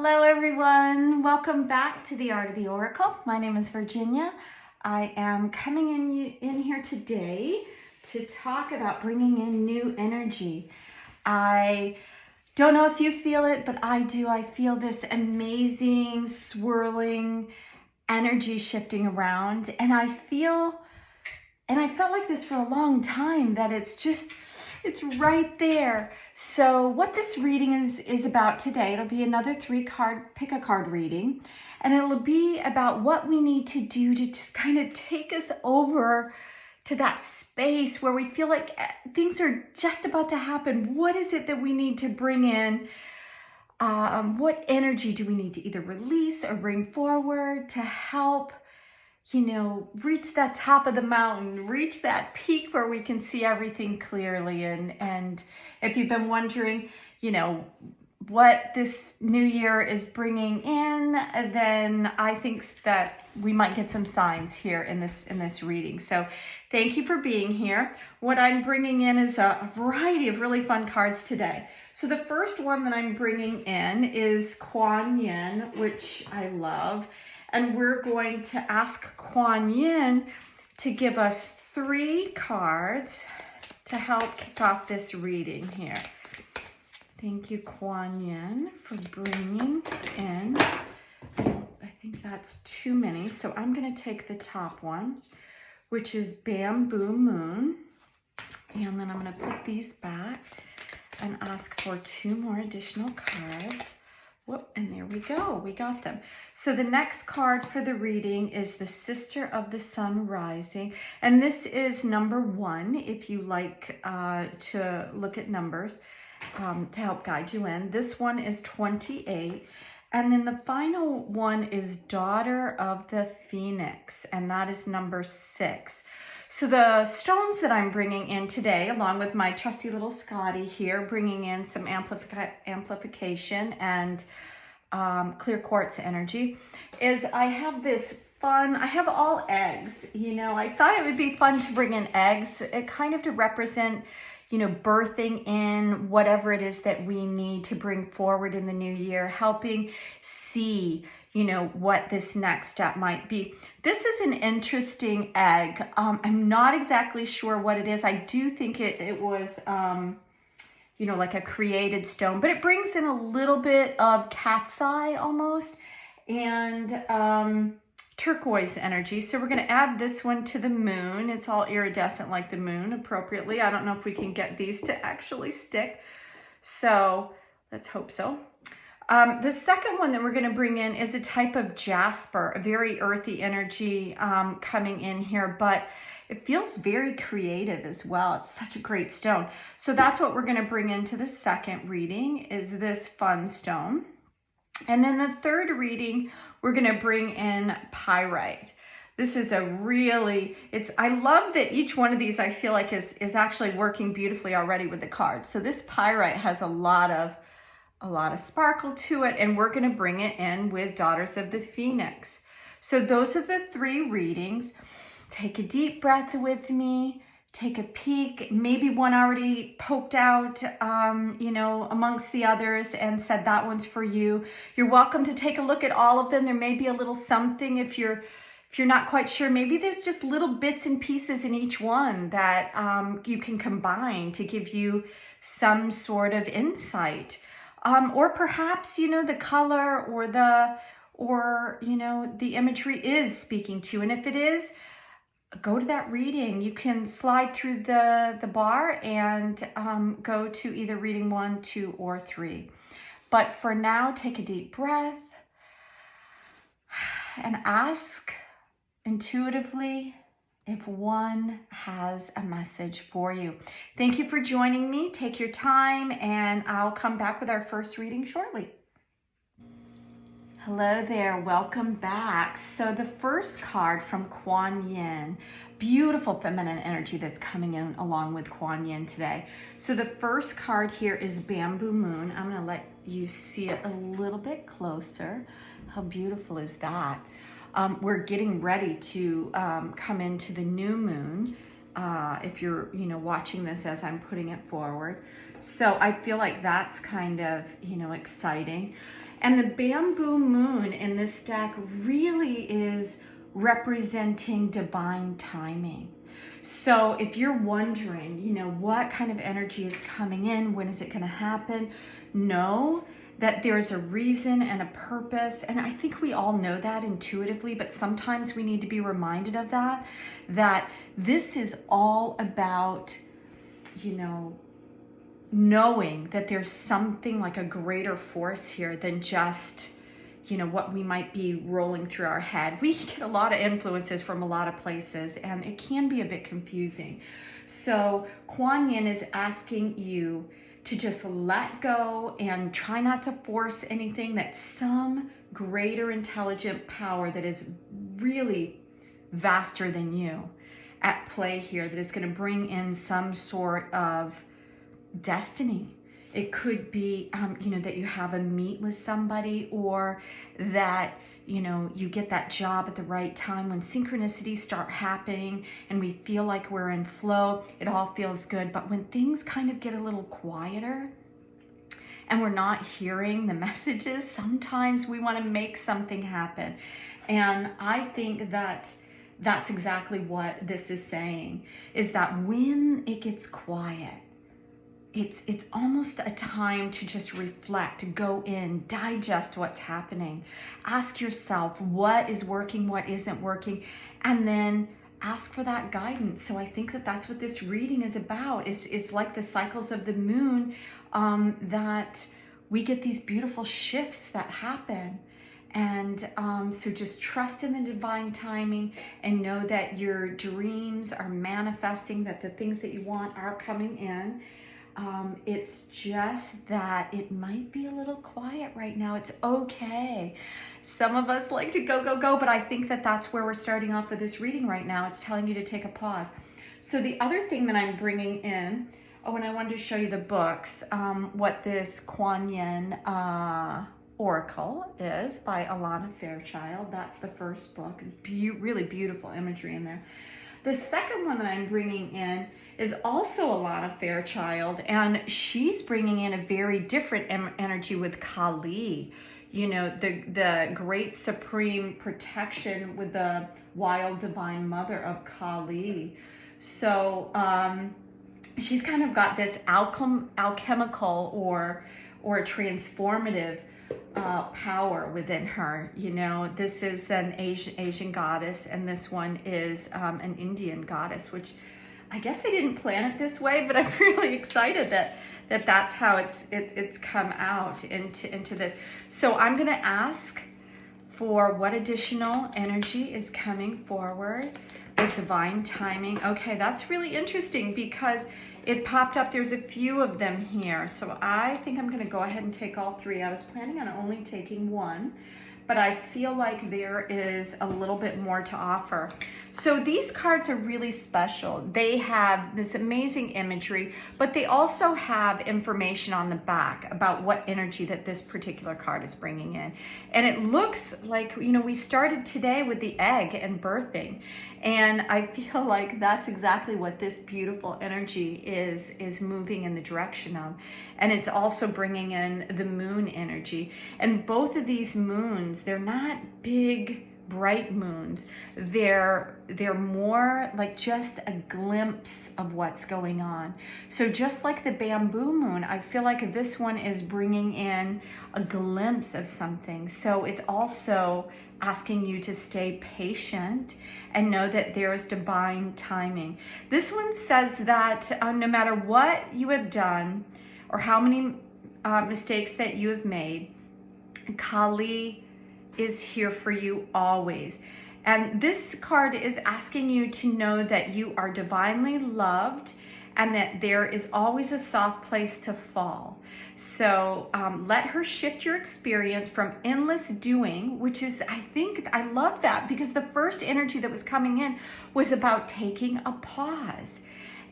Hello everyone, welcome back to the Art of the Oracle. My name is Virginia. I am coming in here today to talk about bringing in new energy. I don't know if you feel it, but I do. I feel this amazing swirling energy shifting around, and I felt like this for a long time, that it's right there. So what this reading is about today, it'll be another pick a card reading, and it'll be about what we need to do to just kind of take us over to that space where we feel like things are just about to happen. What is it that we need to bring in? What energy do we need to either release or bring forward to help, reach that top of the mountain, reach that peak where we can see everything clearly. And if you've been wondering, what this new year is bringing in, then I think that we might get some signs here in this reading. So thank you for being here. What I'm bringing in is a variety of really fun cards today. So the first one that I'm bringing in is Kuan, which I love. And we're going to ask Kuan to give us 3 cards to help kick off this reading here. Thank you, Kuan, for bringing in. I think that's too many, so I'm going to take the top one, which is Bamboo Moon. And then I'm going to put these back and ask for 2 more additional cards. Whoop, and there we go, we got them. So the next card for the reading is the Sister of the Sun Rising. And this is number 1, if you like to look at numbers to help guide you in. This one is 28. And then the final one is Daughter of the Phoenix, and that is number 6. So the stones that I'm bringing in today, along with my trusty little Scotty here, bringing in some amplification and clear quartz energy, is I have this fun, I have all eggs. I thought it would be fun to bring in eggs, kind of to represent, birthing in whatever it is that we need to bring forward in the new year, helping see, what this next step might be. This is an interesting egg. I'm not exactly sure what it is. I do think it was, like a created stone, but it brings in a little bit of cat's eye almost, and turquoise energy. So we're going to add this one to the moon. It's all iridescent like the moon appropriately. I don't know if we can get these to actually stick. So let's hope so. The second one that we're going to bring in is a type of jasper, a very earthy energy coming in here, but it feels very creative as well. It's such a great stone. So that's what we're going to bring into the second reading, is this fun stone. And then the third reading, we're going to bring in pyrite. This is I love that each one of these I feel like is actually working beautifully already with the cards. So this pyrite has a lot of sparkle to it, and we're going to bring it in with Daughters of the Phoenix. So those are the 3 readings. Take a deep breath with me. Take a peek. Maybe one already poked out, amongst the others and said that one's for you. You're welcome to take a look at all of them. There may be a little something if you're not quite sure. Maybe there's just little bits and pieces in each one that you can combine to give you some sort of insight. Or perhaps, the color or the imagery is speaking to you. And if it is, go to that reading. You can slide through the bar and go to either reading 1, 2, or 3. But for now, take a deep breath and ask intuitively if one has a message for you. Thank you for joining me. Take your time, and I'll come back with our first reading shortly. Hello there, welcome back. So the first card from Kuan, beautiful feminine energy that's coming in along with Kuan today. So the first card here is Bamboo Moon. I'm going to let you see it a little bit closer. How beautiful is that? We're getting ready to come into the new moon, if you're, watching this as I'm putting it forward. So I feel like that's kind of, exciting. And the bamboo moon in this deck really is representing divine timing. So if you're wondering, what kind of energy is coming in, when is it going to happen? Know that there's a reason and a purpose. And I think we all know that intuitively, but sometimes we need to be reminded of that this is all about, knowing that there's something like a greater force here than just, what we might be rolling through our head. We get a lot of influences from a lot of places, and it can be a bit confusing. So Kuan Yin is asking you to just let go and try not to force anything, that some greater intelligent power that is really vaster than you at play here, that is going to bring in some sort of destiny. It could be, that you have a meet with somebody, or that, you get that job at the right time. When synchronicities start happening and we feel like we're in flow, it all feels good. But when things kind of get a little quieter and we're not hearing the messages, sometimes we want to make something happen. And I think that that's exactly what this is saying, is that when it gets quiet, it's almost a time to just reflect, go in, digest what's happening. Ask yourself what is working, what isn't working, and then ask for that guidance. So I think that that's what this reading is about. It's like the cycles of the moon, that we get these beautiful shifts that happen. And so just trust in the divine timing and know that your dreams are manifesting, that the things that you want are coming in. It's just that it might be a little quiet right now. It's okay. Some of us like to go, but I think that that's where we're starting off with this reading right now. It's telling you to take a pause. So the other thing that I'm bringing in, and I wanted to show you the books, what this Kuan Yin Oracle is by Alana Fairchild. That's the first book. Really beautiful imagery in there. The second one that I'm bringing in is also Alana Fairchild, and she's bringing in a very different energy with Kali, the great supreme protection with the wild divine mother of Kali. So she's kind of got this alchemical or transformative power within her. This is an Asian goddess, and this one is an Indian goddess, which I guess I didn't plan it this way, but I'm really excited that's how it's come out into this. So I'm going to ask for what additional energy is coming forward with divine timing. Okay, that's really interesting because it popped up. There's a few of them here. So I think I'm going to go ahead and take all three. I was planning on only taking one, but I feel like there is a little bit more to offer. So these cards are really special. They have this amazing imagery, but they also have information on the back about what energy that this particular card is bringing in. And it looks like, we started today with the egg and birthing. And I feel like that's exactly what this beautiful energy is moving in the direction of. And it's also bringing in the moon energy. And both of these moons, they're not big, bright moons. They're more like just a glimpse of what's going on. So just like the bamboo moon, I feel like this one is bringing in a glimpse of something. So it's also asking you to stay patient and know that there is divine timing. This one says that no matter what you have done or how many mistakes that you have made, Kali is here for you always. And this card is asking you to know that you are divinely loved and that there is always a soft place to fall. So let her shift your experience from endless doing, which is, I love that, because the first energy that was coming in was about taking a pause.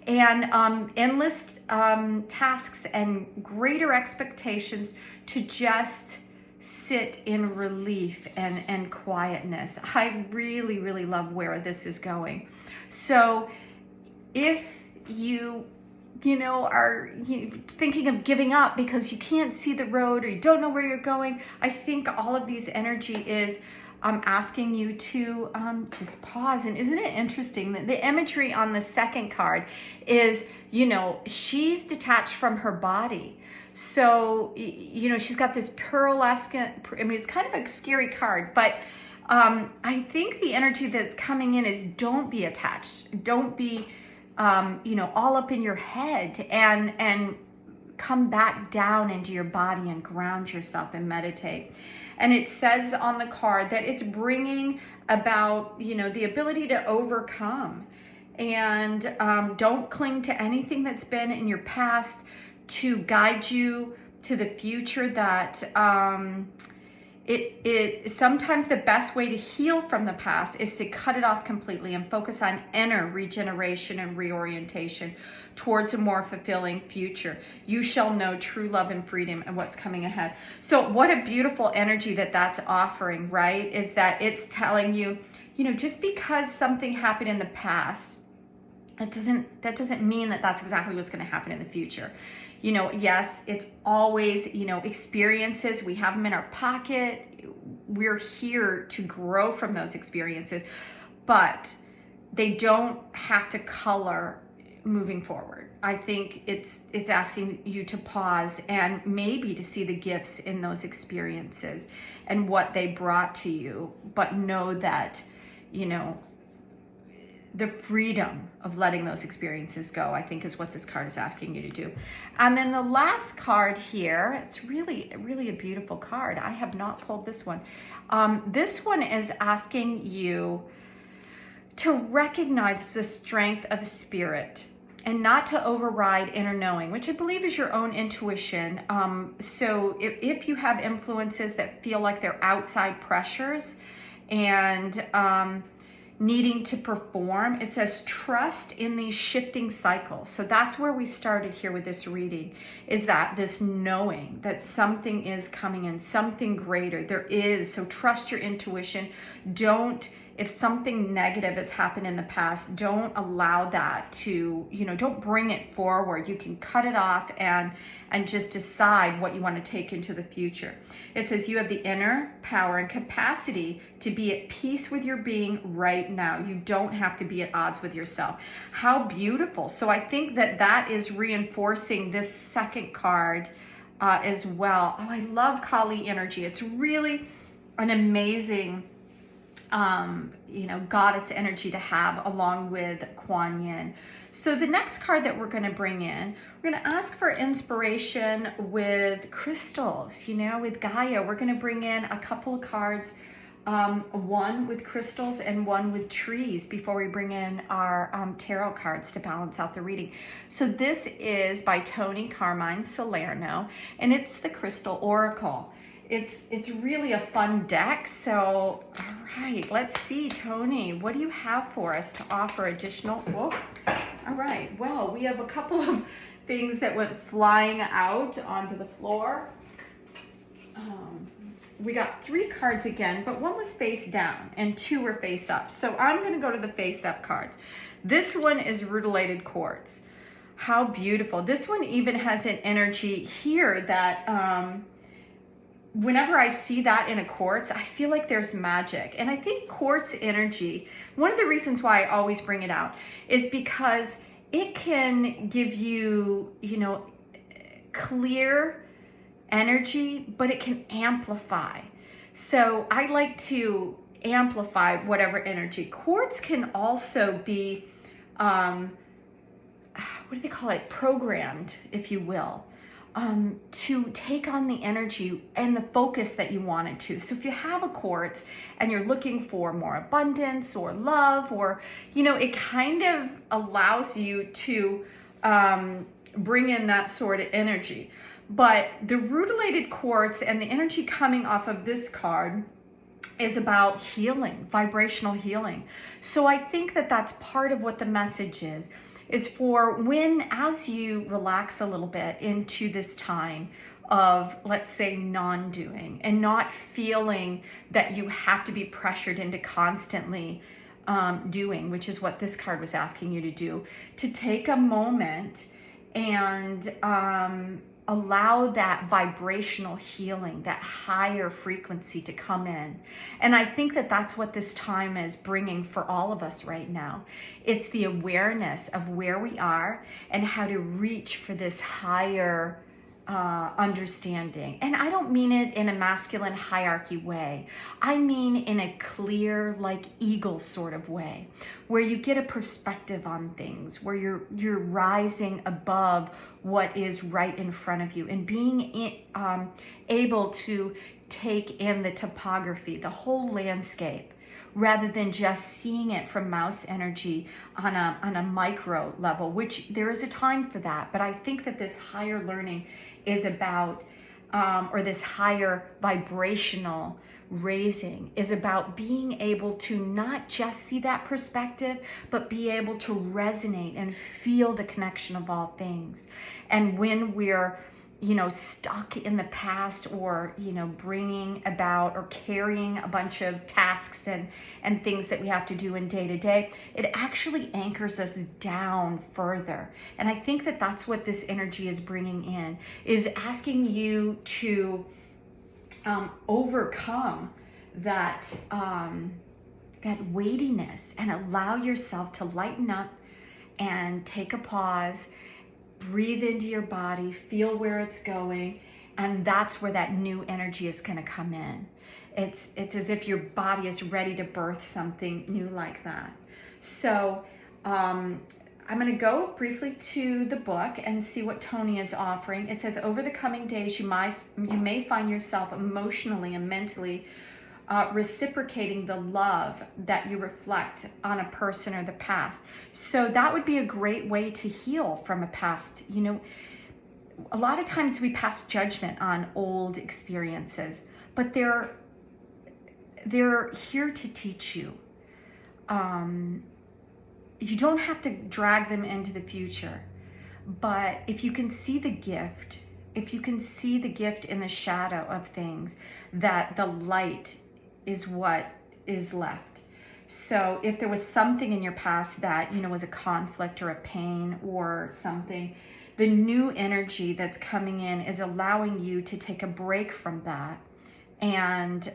And endless tasks and greater expectations to just sit in relief and quietness. I really, really love where this is going. So if are thinking of giving up because you can't see the road or you don't know where you're going, I think all of these energy is asking you to just pause. And isn't it interesting that the imagery on the second card is, she's detached from her body. So, she's got this pearlescent, it's kind of a scary card, but I think the energy that's coming in is don't be attached. Don't be all up in your head, and come back down into your body and ground yourself and meditate. And it says on the card that it's bringing about, the ability to overcome, and don't cling to anything that's been in your past to guide you to the future. That it sometimes the best way to heal from the past is to cut it off completely and focus on inner regeneration and reorientation towards a more fulfilling future. You shall know true love and freedom and what's coming ahead. So what a beautiful energy that's offering, right? Is that it's telling you, just because something happened in the past, that doesn't mean that that's exactly what's going to happen in the future. Yes, it's always, experiences. We have them in our pocket. We're here to grow from those experiences, but they don't have to color moving forward. I think it's asking you to pause and maybe to see the gifts in those experiences and what they brought to you, but know that, the freedom of letting those experiences go, I think, is what this card is asking you to do. And then the last card here, it's really, really a beautiful card. I have not pulled this one. This one is asking you to recognize the strength of spirit and not to override inner knowing, which I believe is your own intuition. So if you have influences that feel like they're outside pressures and needing to perform, it says trust in these shifting cycles. So that's where we started here with this reading, is that this knowing that something is coming in, something greater there is. So trust your intuition. If something negative has happened in the past, don't allow that to, don't bring it forward. You can cut it off and just decide what you want to take into the future. It says you have the inner power and capacity to be at peace with your being right now. You don't have to be at odds with yourself. How beautiful. So I think that is reinforcing this second card as well. Oh, I love Kali energy. It's really an amazing goddess energy to have along with Kuan Yin. So the next card that we're going to bring in, we're going to ask for inspiration with crystals, with Gaia. We're going to bring in a couple of cards, one with crystals and one with trees, before we bring in our tarot cards to balance out the reading. So this is by Toni, Carmine, Salerno, and it's the Crystal Oracle. It's really a fun deck. So, all right, let's see, Toni, what do you have for us to offer additional? Whoa. All right, well, we have a couple of things that went flying out onto the floor. We got 3 cards again, but one was face down and 2 were face up. So I'm going to go to the face up cards. This one is rutilated quartz. How beautiful. This one even has an energy here that whenever I see that in a quartz, I feel like there's magic. And I think quartz energy, one of the reasons why I always bring it out is because it can give you, clear energy, but it can amplify. So I like to amplify whatever energy. Quartz can also be, what do they call it? Programmed, if you will. To take on the energy and the focus that you want it to. So if you have a quartz and you're looking for more abundance or love, or, it kind of allows you to bring in that sort of energy. But the rutilated quartz and the energy coming off of this card is about healing, vibrational healing. So I think that's part of what the message is for as you relax a little bit into this time of, let's say, non-doing and not feeling that you have to be pressured into constantly doing, which is what this card was asking you to do, to take a moment and allow that vibrational healing, that higher frequency to come in. And I think that that's what this time is bringing for all of us right now. It's the awareness of where we are and how to reach for this higher understanding. And I don't mean it in a masculine hierarchy way. I mean in a clear, like eagle sort of way, where you get a perspective on things, where you're rising above what is right in front of you and being able to take in the topography, the whole landscape, rather than just seeing it from mouse energy on a micro level, which there is a time for that. But I think that this higher learning is about, or this higher vibrational raising is about being able to not just see that perspective, but be able to resonate and feel the connection of all things. And when we're stuck in the past, or, bringing about or carrying a bunch of tasks and things that we have to do in day to day, it actually anchors us down further. And I think that that's what this energy is bringing in, is asking you to overcome that weightiness and allow yourself to lighten up and take a pause. Breathe into your body, feel where it's going, and that's where that new energy is going to come in. It's as if your body is ready to birth something new like that. So I'm going to go briefly to the book and see what Toni is offering. It says, over the coming days, you may find yourself emotionally and mentally reciprocating the love that you reflect on a person or the past. So that would be a great way to heal from a past. A lot of times we pass judgment on old experiences, but they're here to teach you. You don't have to drag them into the future, but if you can see the gift, in the shadow of things, that the light is what is left. So if there was something in your past that, was a conflict or a pain or something, the new energy that's coming in is allowing you to take a break from that. And,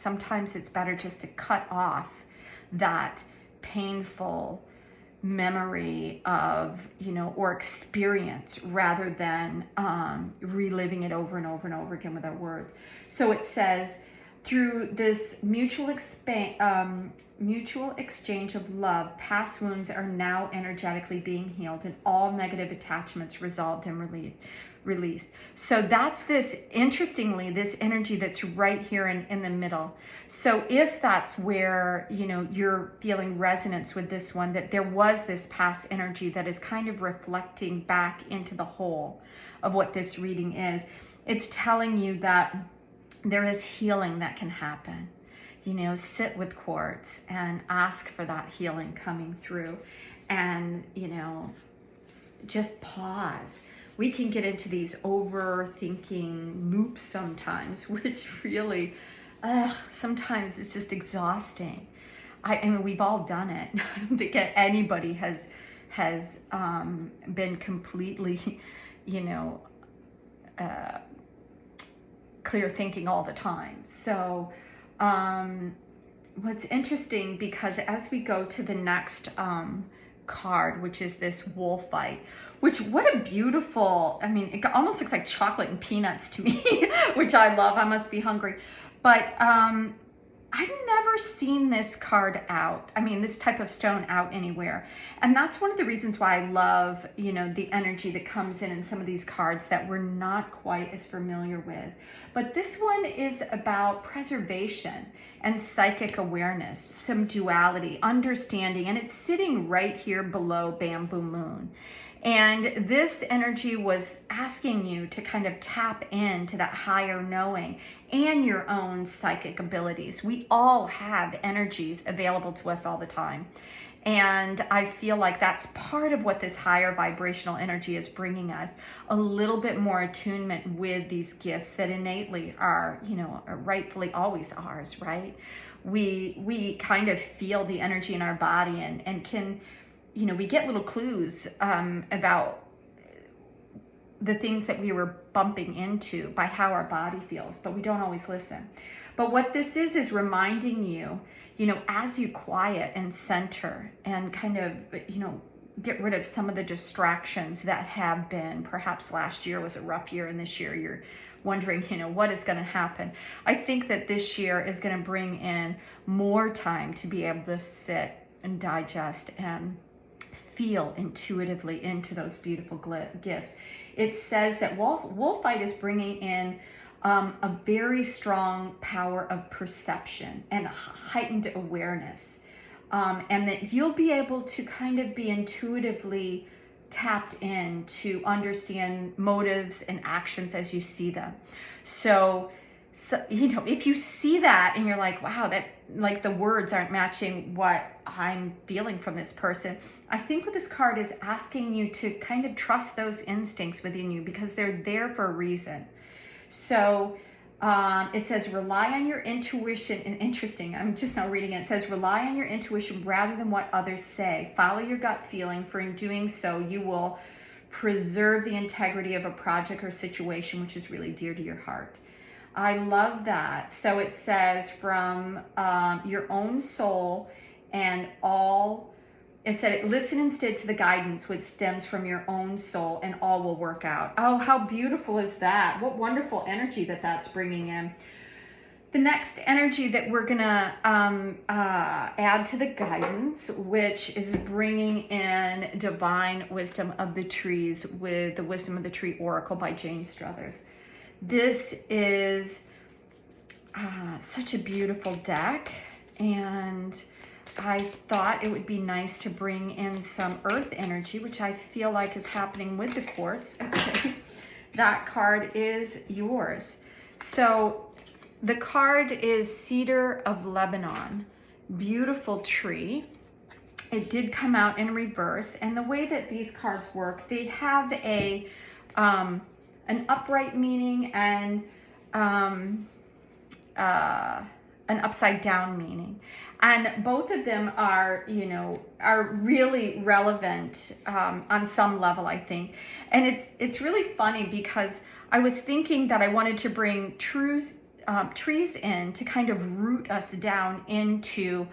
sometimes it's better just to cut off that painful memory of, or experience, rather than reliving it over and over and over again with our words. So it says, through this mutual exchange of love, past wounds are now energetically being healed and all negative attachments resolved and released. So that's this energy that's right here in the middle. So if that's where, you're feeling resonance with this one, that there was this past energy that is kind of reflecting back into the whole of what this reading is, it's telling you that there is healing that can happen. Sit with quartz and ask for that healing coming through, and, just pause. We can get into these overthinking loops sometimes, which really, sometimes it's just exhausting. I mean, we've all done it. I don't think anybody has been completely, clear thinking all the time. So what's interesting, because as we go to the next card, which is this wolfite, which, what a beautiful, it almost looks like chocolate and peanuts to me, which I love. I must be hungry. But I've never seen this card out. This type of stone out anywhere. And that's one of the reasons why I love, the energy that comes in some of these cards that we're not quite as familiar with. But this one is about preservation and psychic awareness, some duality, understanding, and it's sitting right here below Bamboo Moon. And this energy was asking you to kind of tap into that higher knowing and your own psychic abilities. We all have energies available to us all the time. And I feel like that's part of what this higher vibrational energy is bringing us, a little bit more attunement with these gifts that innately are, are rightfully always ours, right? We kind of feel the energy in our body and can, we get little clues about the things that we were bumping into by how our body feels, but we don't always listen. But what this is reminding you, as you quiet and center and kind of, get rid of some of the distractions that have been, perhaps last year was a rough year and this year you're wondering, what is going to happen. I think that this year is going to bring in more time to be able to sit and digest and feel intuitively into those beautiful gifts. It says that Wolfite is bringing in a very strong power of perception and heightened awareness. And that you'll be able to kind of be intuitively tapped in to understand motives and actions as you see them. So if you see that and you're like, wow, that like the words aren't matching what I'm feeling from this person, I think what this card is asking you to kind of trust those instincts within you because they're there for a reason. So it says rely on your intuition, and interesting, I'm just now reading it. It says rely on your intuition rather than what others say. Follow your gut feeling, for in doing so you will preserve the integrity of a project or situation which is really dear to your heart. I love that. So it says from your own soul and all, it said, listen instead to the guidance which stems from your own soul and all will work out. Oh, how beautiful is that? What wonderful energy that's bringing in. The next energy that we're going to add to the guidance, which is bringing in divine wisdom of the trees with the Wisdom of the Tree Oracle by Jane Struthers. This is such a beautiful deck, and I thought it would be nice to bring in some earth energy, which I feel like is happening with the quartz. Okay, that card is yours. So the card is Cedar of Lebanon, beautiful tree. It did come out in reverse, and the way that these cards work, they have a an upright meaning and an upside down meaning. And both of them are, are really relevant on some level, I think. And it's really funny because I was thinking that I wanted to bring trees in to kind of root us down into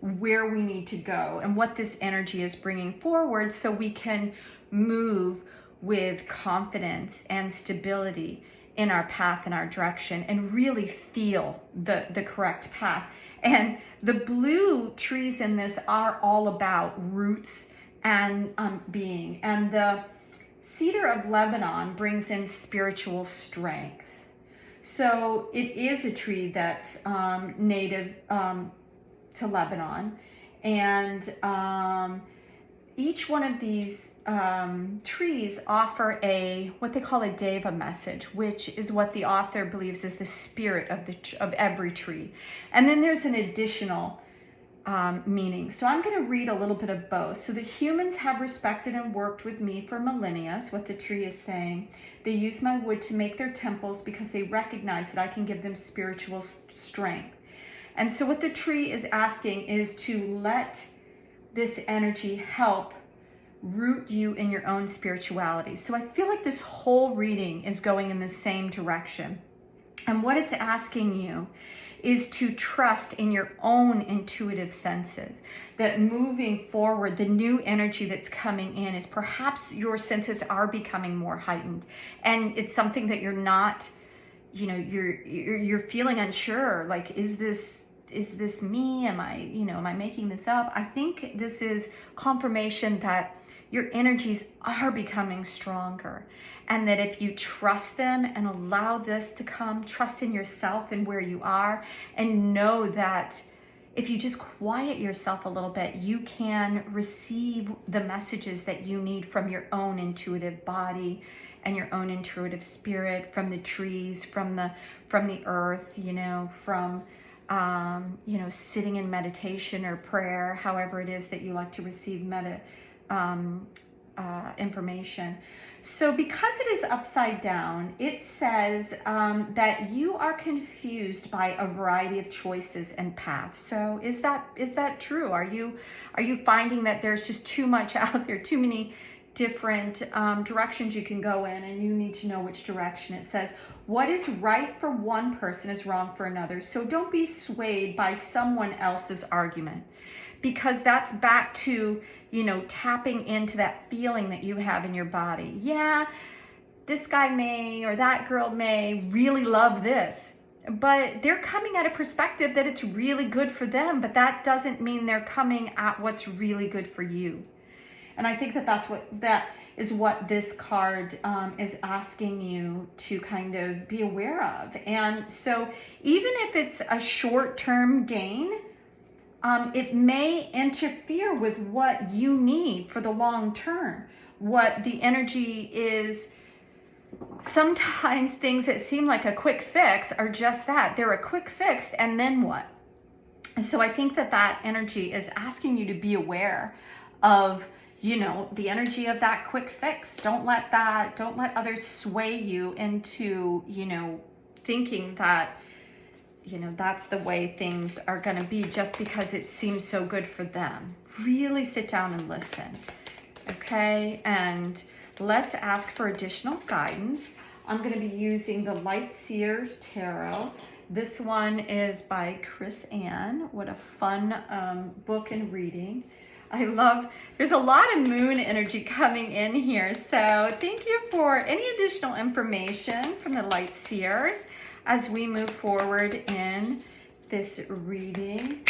where we need to go and what this energy is bringing forward so we can move with confidence and stability in our path and our direction and really feel the correct path. And the blue trees in this are all about roots and being. And the Cedar of Lebanon brings in spiritual strength. So it is a tree that's native to Lebanon. And each one of these trees offer what they call a deva message, which is what the author believes is the spirit of every tree. And then there's an additional meaning. So I'm going to read a little bit of both. So the humans have respected and worked with me for millennia, is what the tree is saying. They use my wood to make their temples because they recognize that I can give them spiritual strength. And so what the tree is asking is to let this energy help root you in your own spirituality. So I feel like this whole reading is going in the same direction. And what it's asking you is to trust in your own intuitive senses, that moving forward, the new energy that's coming in is perhaps your senses are becoming more heightened. And it's something that you're not, you're feeling unsure. Like, is this me? Am I making this up? I think this is confirmation that your energies are becoming stronger, and that if you trust them and allow this to come, trust in yourself and where you are, and know that if you just quiet yourself a little bit, you can receive the messages that you need from your own intuitive body and your own intuitive spirit, from the trees, from the earth, from you know, sitting in meditation or prayer, however it is that you like to receive information. So because it is upside down, it says that you are confused by a variety of choices and paths. So is that true? Are you finding that there's just too much out there, too many different directions you can go in, and you need to know which direction? It says what is right for one person is wrong for another. So don't be swayed by someone else's argument, because that's back to, you know, tapping into that feeling that you have in your body. Yeah, this guy may, or that girl may really love this, but they're coming at a perspective that it's really good for them, but that doesn't mean they're coming at what's really good for you. And I think that that is what this card is asking you to kind of be aware of. And so even if it's a short-term gain, it may interfere with what you need for the long term. What the energy is, sometimes things that seem like a quick fix are just that. They're a quick fix, and then what? So I think that energy is asking you to be aware of, you know, the energy of that quick fix. Don't let others sway you into, you know, thinking that, you know, that's the way things are going to be just because it seems so good for them. Really sit down and listen. Okay, and let's ask for additional guidance. I'm going to be using the Light Seers Tarot. This one is by Chris Ann. What a fun book and reading. There's a lot of moon energy coming in here. So thank you for any additional information from the Light Seers as we move forward in this reading.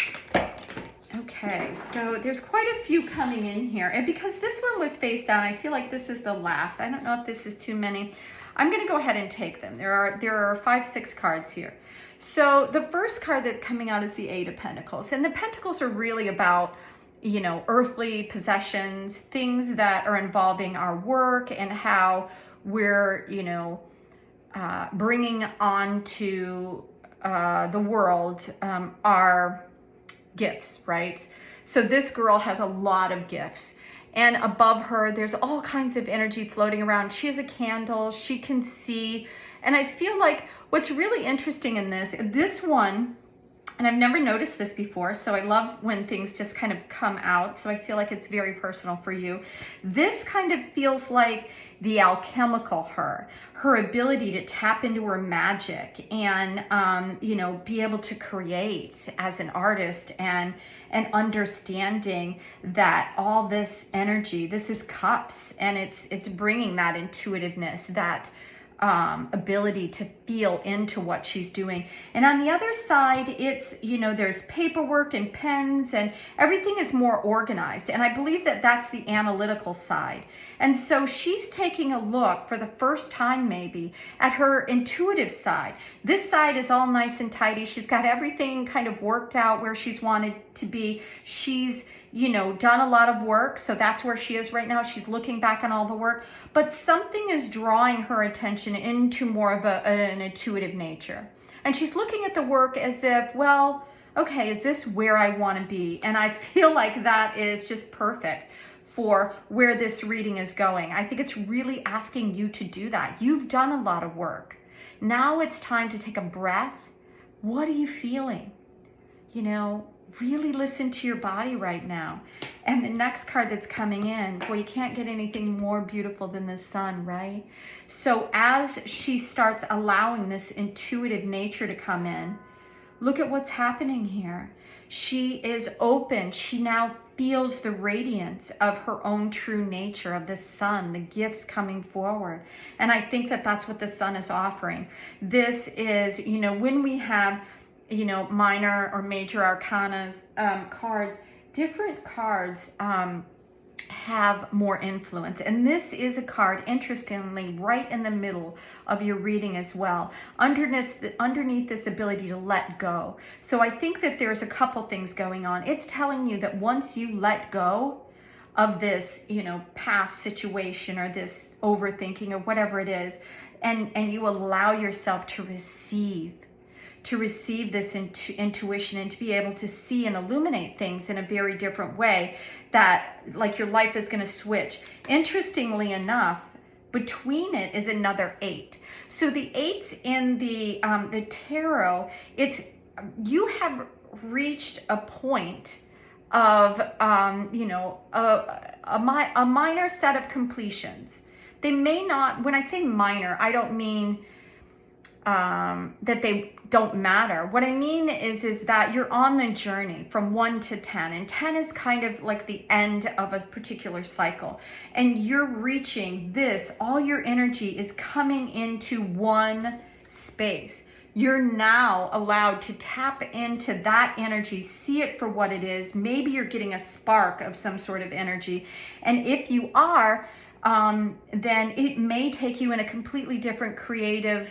Okay, so there's quite a few coming in here. And because this one was face down, I feel like this is the last. I don't know if this is too many. I'm going to go ahead and take them. There are 5, 6 cards here. So the first card that's coming out is the Eight of Pentacles. And the Pentacles are really about, you know, earthly possessions, things that are involving our work and how we're, you know, bringing onto the world our gifts, right? So this girl has a lot of gifts, and above her there's all kinds of energy floating around. She has a candle, she can see, and I feel like what's really interesting in this one, and I've never noticed this before, so I love when things just kind of come out, so I feel like it's very personal for you. This kind of feels like the alchemical her ability to tap into her magic and, you know, be able to create as an artist, and understanding that all this energy, this is cups, and it's bringing that intuitiveness, that ability to feel into what she's doing. And on the other side, it's, you know, there's paperwork and pens, and everything is more organized. And I believe that that's the analytical side. And so she's taking a look for the first time maybe at her intuitive side. This side is all nice and tidy. She's got everything kind of worked out where she's wanted to be. She's, you know, done a lot of work. So that's where she is right now. She's looking back on all the work, but something is drawing her attention into more of an intuitive nature. And she's looking at the work as if, well, okay, is this where I want to be? And I feel like that is just perfect for where this reading is going. I think it's really asking you to do that. You've done a lot of work. Now it's time to take a breath. What are you feeling? You know, really listen to your body right now. And the next card that's coming in, boy, you can't get anything more beautiful than the sun, right? So as she starts allowing this intuitive nature to come in, look at what's happening here. She is open. She now feels the radiance of her own true nature, of the sun, the gifts coming forward. And I think that that's what the sun is offering. This is, you know, when we have, you know, minor or major arcanas cards, different cards have more influence. And this is a card, interestingly, right in the middle of your reading as well, underneath this ability to let go. So I think that there's a couple things going on. It's telling you that once you let go of this, you know, past situation or this overthinking or whatever it is, and you allow yourself to receive to receive this intuition and to be able to see and illuminate things in a very different way, that like your life is going to switch. Interestingly enough, between it is another 8. So the 8s in the tarot, it's, you have reached a point of, you know, a minor set of completions. They may not, when I say minor, I don't mean that they don't matter. What I mean is that you're on the journey from 1 to 10, and 10 is kind of like the end of a particular cycle, and you're reaching this, all your energy is coming into one space. You're now allowed to tap into that energy, see it for what it is. Maybe you're getting a spark of some sort of energy, and if you are, then it may take you in a completely different creative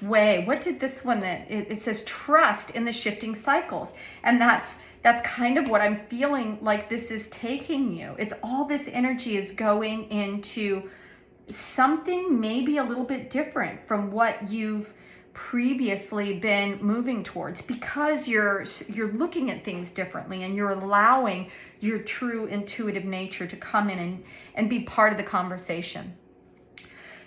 way. What did this one, that it says trust in the shifting cycles, and that's kind of what I'm feeling like this is taking you. It's all this energy is going into something maybe a little bit different from what you've previously been moving towards, because you're looking at things differently, and you're allowing your true intuitive nature to come in and be part of the conversation.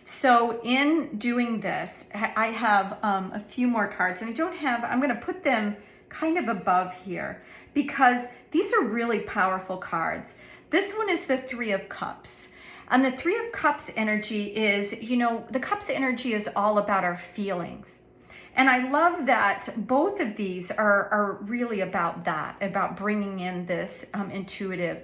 So in doing this, I have a few more cards, and I'm going to put them kind of above here because these are really powerful cards. This one is the 3 of Cups. And the 3 of Cups energy is, you know, the Cups energy is all about our feelings. And I love that both of these are really about that, about bringing in this intuitive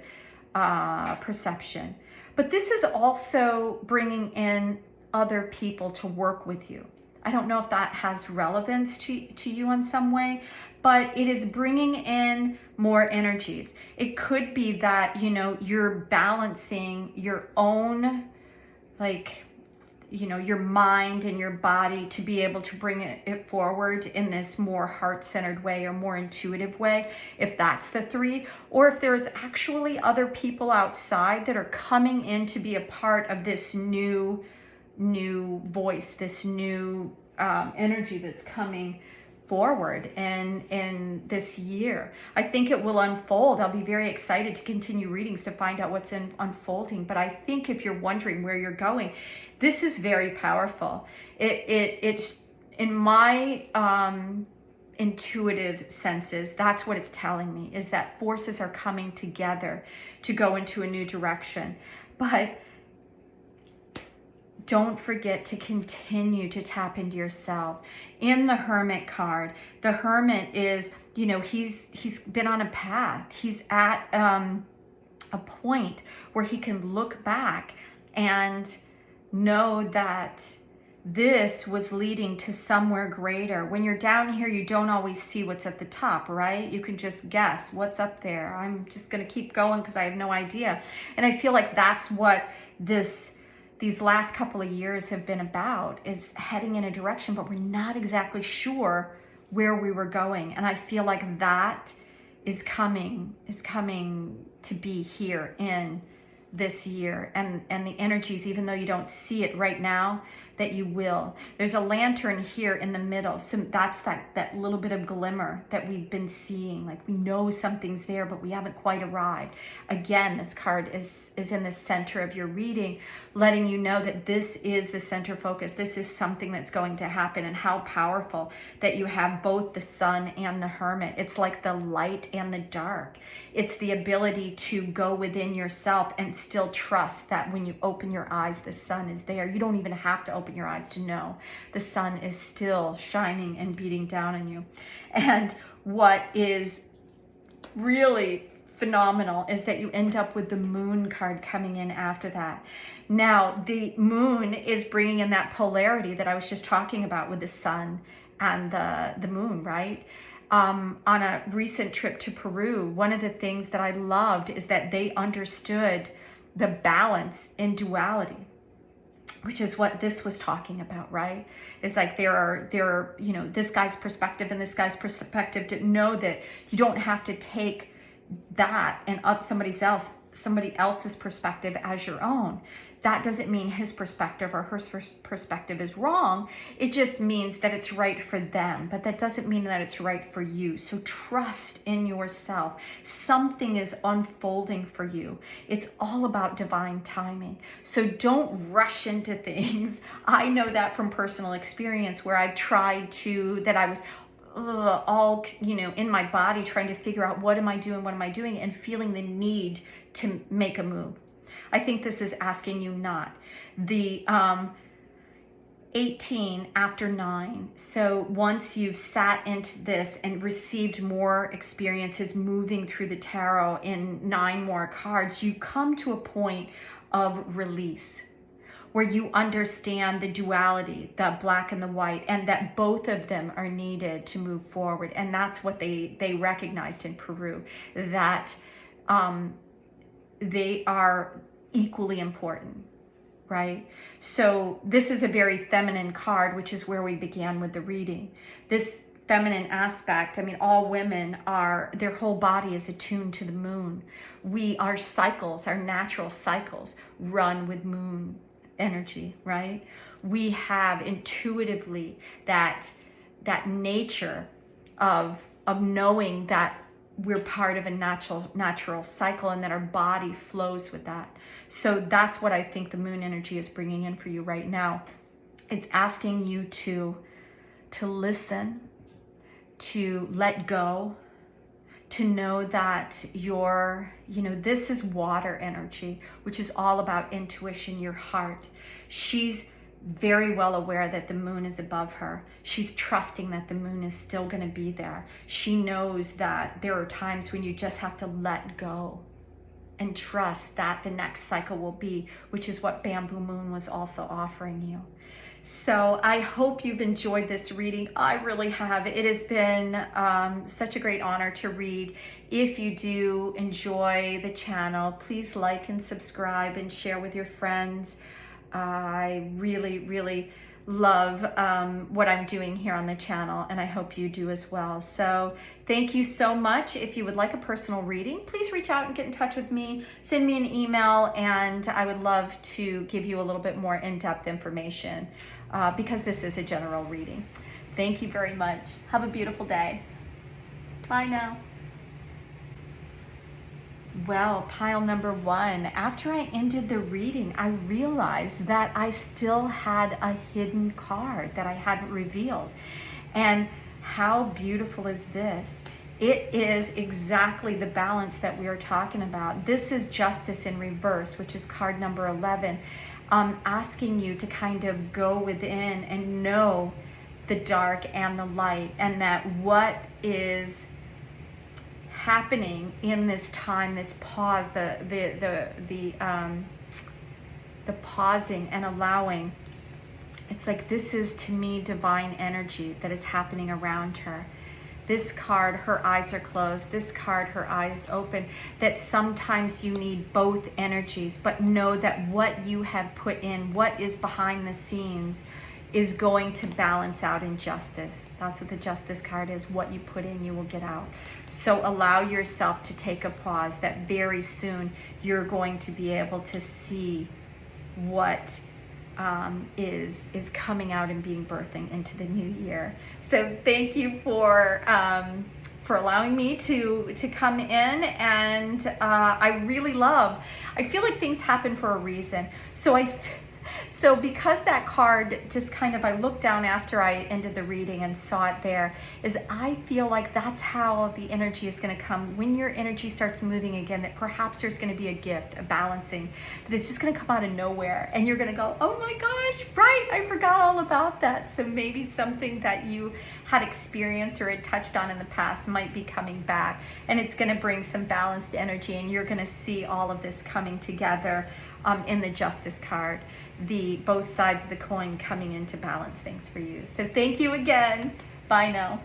perception. But this is also bringing in other people to work with you. I don't know if that has relevance to you in some way, but it is bringing in more energies. It could be that, you know, you're balancing your own, like, you know, your mind and your body to be able to bring it forward in this more heart-centered way or more intuitive way, if that's the 3, or if there's actually other people outside that are coming in to be a part of this new voice, this new energy that's coming forward in this year. I think it will unfold. I'll be very excited to continue readings to find out what's unfolding. But I think if you're wondering where you're going, this is very powerful. It's in my intuitive senses, that's what it's telling me, is that forces are coming together to go into a new direction. But don't forget to continue to tap into yourself. In the Hermit card, the Hermit is, you know, he's been on a path. He's at a point where he can look back and know that this was leading to somewhere greater. When you're down here, you don't always see what's at the top, right? You can just guess what's up there. I'm just going to keep going because I have no idea. And I feel like that's what these last couple of years have been about, is heading in a direction, but we're not exactly sure where we were going. And I feel like that is coming to be here in this year, and the energies, even though you don't see it right now, that you will. There's a lantern here in the middle, so that's that little bit of glimmer that we've been seeing. Like, we know something's there, but we haven't quite arrived. Again, this card is in the center of your reading, letting you know that this is the center focus. This is something that's going to happen, and how powerful that you have both the Sun and the Hermit. It's like the light and the dark. It's the ability to go within yourself and still trust that when you open your eyes, the sun is there. You don't even have to open your eyes to know. The sun is still shining and beating down on you. And what is really phenomenal is that you end up with the Moon card coming in after that. Now, the Moon is bringing in that polarity that I was just talking about with the sun and the moon, right? On a recent trip to Peru, one of the things that I loved is that they understood the balance in duality, which is what this was talking about, right? It's like there are, you know, this guy's perspective and this guy's perspective, to know that you don't have to take that and somebody somebody else's perspective as your own. That doesn't mean his perspective or her perspective is wrong. It just means that it's right for them, but that doesn't mean that it's right for you. So trust in yourself. Something is unfolding for you. It's all about divine timing. So don't rush into things. I know that from personal experience where I've tried to, that I was all, in my body trying to figure out what am I doing, and feeling the need to make a move. I think this is asking you not. The 18 after 9. So once you've sat into this and received more experiences moving through the tarot in 9 more cards, you come to a point of release where you understand the duality, the black and the white, and that both of them are needed to move forward. And that's what they recognized in Peru, that they are equally important, right? So this is a very feminine card, which is where we began with the reading. This feminine aspect, I mean, all women are, their whole body is attuned to the moon. Our cycles, our natural cycles run with moon energy, right? We have intuitively that nature of knowing that we're part of a natural cycle, and that our body flows with that. So that's what I think the moon energy is bringing in for you right now. It's asking you to listen, to let go, to know that this is water energy, which is all about intuition, your heart. She's very well aware that the moon is above her. She's trusting that the moon is still going to be there. She knows that there are times when you just have to let go and trust that the next cycle will be, which is what Bamboo Moon was also offering you. So I hope you've enjoyed this reading. I really have. It has been such a great honor to read. If you do enjoy the channel, please like and subscribe and share with your friends. I really, really love what I'm doing here on the channel, and I hope you do as well. So thank you so much. If you would like a personal reading, please reach out and get in touch with me. Send me an email, and I would love to give you a little bit more in-depth information because this is a general reading. Thank you very much. Have a beautiful day. Bye now. Well, pile number 1, after I ended the reading, I realized that I still had a hidden card that I hadn't revealed. And how beautiful is this? It is exactly the balance that we are talking about. This is Justice in reverse, which is card number 11, asking you to kind of go within and know the dark and the light, and that what is happening in this time, this pause, the pausing and allowing. It's like this is, to me, divine energy that is happening around her. This card, her eyes are closed. This card, her eyes open. That sometimes you need both energies, but know that what you have put in, what is behind the scenes, is going to balance out in justice. That's what the Justice card is. What you put in, you will get out. So allow yourself to take a pause, that very soon you're going to be able to see what is coming out and being birthing into the new year. So thank you for allowing me to come in, and I really love, I feel like things happen for a reason. So because that card just kind of, I looked down after I ended the reading and saw it there, is I feel like that's how the energy is going to come. When your energy starts moving again, that perhaps there's going to be a gift, a balancing, that it's just going to come out of nowhere. And you're going to go, oh my gosh, right, I forgot all about that. So maybe something that you had experienced or had touched on in the past might be coming back. And it's going to bring some balanced energy, and you're going to see all of this coming together in the Justice card. Both sides of the coin coming in to balance things for you. So thank you again. Bye now.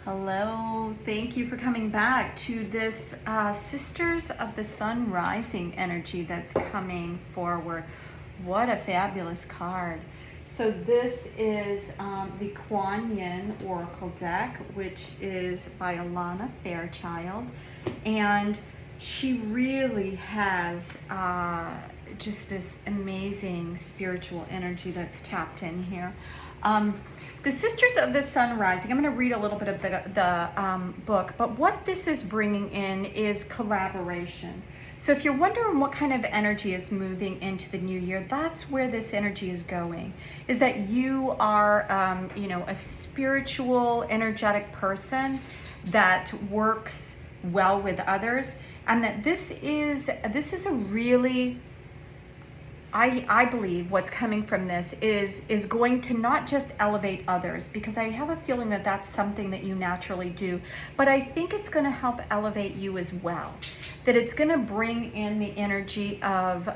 Hello. Thank you for coming back to this Sisters of the Sun Rising energy that's coming forward. What a fabulous card. So this is the Kuan Oracle deck, which is by Alana Fairchild. And she really has just this amazing spiritual energy that's tapped in here. The Sisters of the Sun Rising, I'm going to read a little bit of the book, but what this is bringing in is collaboration. So if you're wondering what kind of energy is moving into the new year, that's where this energy is going, is that you are, you know, a spiritual, energetic person that works well with others, and that this is a really, I believe what's coming from this is going to not just elevate others, because I have a feeling that that's something that you naturally do, but I think it's going to help elevate you as well. That it's going to bring in the energy of,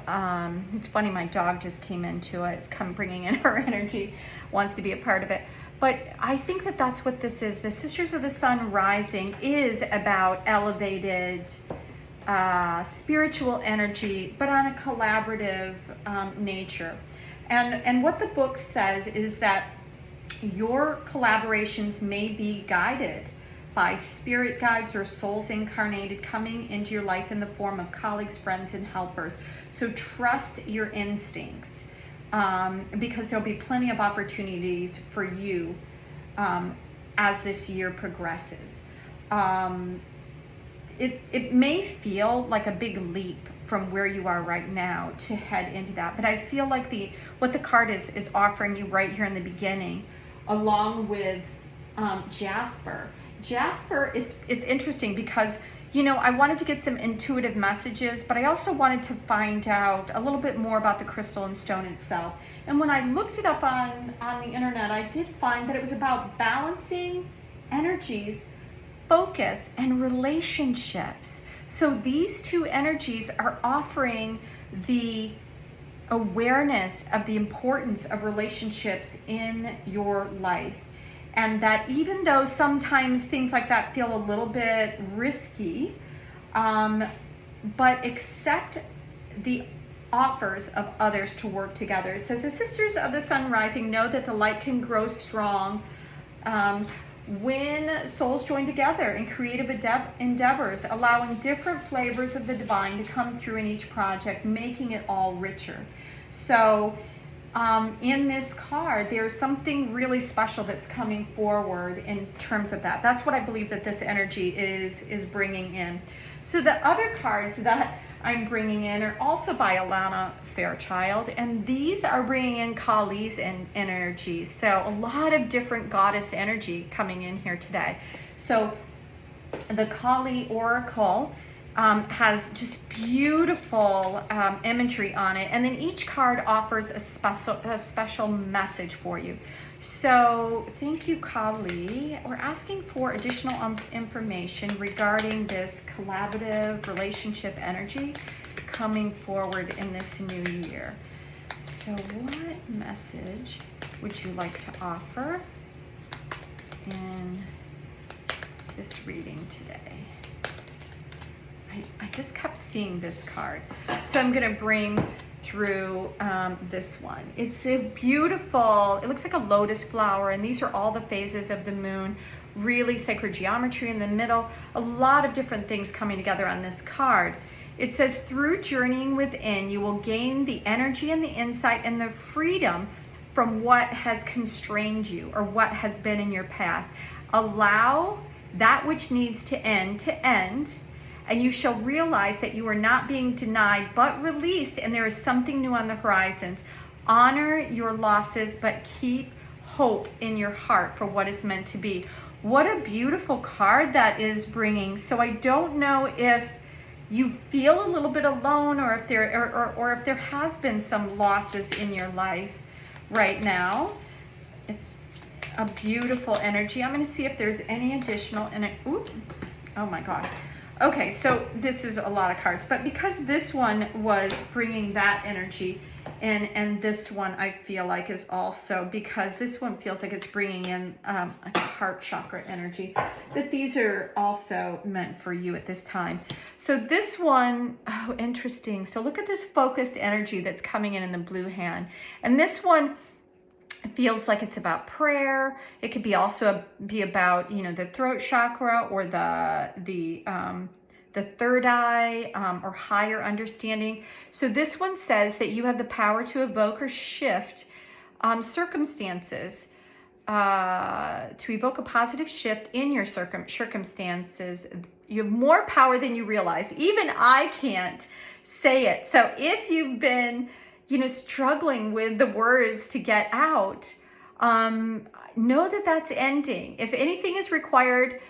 it's funny, my dog just came into it. It's bringing in her energy, wants to be a part of it. But I think that that's what this is. The Sisters of the Sun Rising is about elevated spiritual energy, but on a collaborative nature. And what the book says is that your collaborations may be guided by spirit guides or souls incarnated coming into your life in the form of colleagues, friends, and helpers. So trust your instincts, because there'll be plenty of opportunities for you as this year progresses. It may feel like a big leap from where you are right now to head into that, but I feel like what the card is offering you right here in the beginning, along with Jasper. Jasper, it's interesting because, you know, I wanted to get some intuitive messages, but I also wanted to find out a little bit more about the crystal and stone itself. And when I looked it up on the internet, I did find that it was about balancing energies, focus, and relationships. So these two energies are offering the awareness of the importance of relationships in your life. And that even though sometimes things like that feel a little bit risky, but accept the offers of others to work together. It says, the Sisters of the Sun Rising know that the light can grow strong when souls join together in creative endeavors, allowing different flavors of the divine to come through in each project, making it all richer. So in this card, there's something really special that's coming forward in terms of that. That's what I believe that this energy is bringing in. So the other cards that I'm bringing in are also by Alana Fairchild, and these are bringing in Kali's energy. So a lot of different goddess energy coming in here today. So the Kali Oracle has just beautiful imagery on it, and then each card offers a special message for you. So thank you, Kali. We're asking for additional information regarding this collaborative relationship energy coming forward in this new year. So what message would you like to offer in this reading today? I just kept seeing this card. So I'm going to bring through this one. It's a beautiful, it looks like a lotus flower, and these are all the phases of the moon. Really sacred geometry in the middle. A lot of different things coming together on this card. It says, through journeying within, you will gain the energy and the insight and the freedom from what has constrained you or what has been in your past. Allow that which needs to end, and you shall realize that you are not being denied but released, and there is something new on the horizons. Honor your losses, but keep hope in your heart for what is meant to be. What a beautiful card that is bringing. So I don't know if you feel a little bit alone, or if there has been some losses in your life right now. It's a beautiful energy. I'm going to see if there's any additional in it. Ooh, oh my gosh. Okay, so this is a lot of cards, but because this one was bringing that energy in, and this one I feel like is also, because this one feels like it's bringing in like a heart chakra energy, that these are also meant for you at this time. So this one, oh, interesting. So look at this focused energy that's coming in the blue hand, and this one feels like it's about prayer. It could be also be about, you know, the throat chakra or the the third eye, or higher understanding. So this one says that you have the power to evoke or shift circumstances, to evoke a positive shift in your circumstances. You have more power than you realize. Even I can't say it. So if you've been, struggling with the words to get out, know that that's ending. If anything is required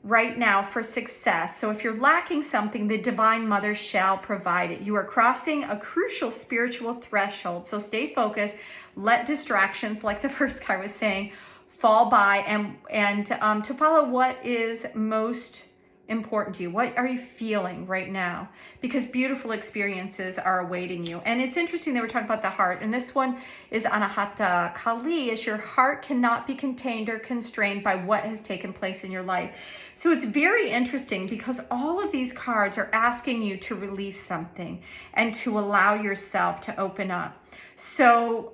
right now for success, so if you're lacking something, the Divine Mother shall provide it. You are crossing a crucial spiritual threshold. So stay focused. Let distractions, like the first guy was saying, fall by, and to follow what is most important to you. What are you feeling right now? Because beautiful experiences are awaiting you. And it's interesting that we're talking about the heart. And this one is Anahata Kali, is your heart cannot be contained or constrained by what has taken place in your life. So it's very interesting because all of these cards are asking you to release something and to allow yourself to open up. So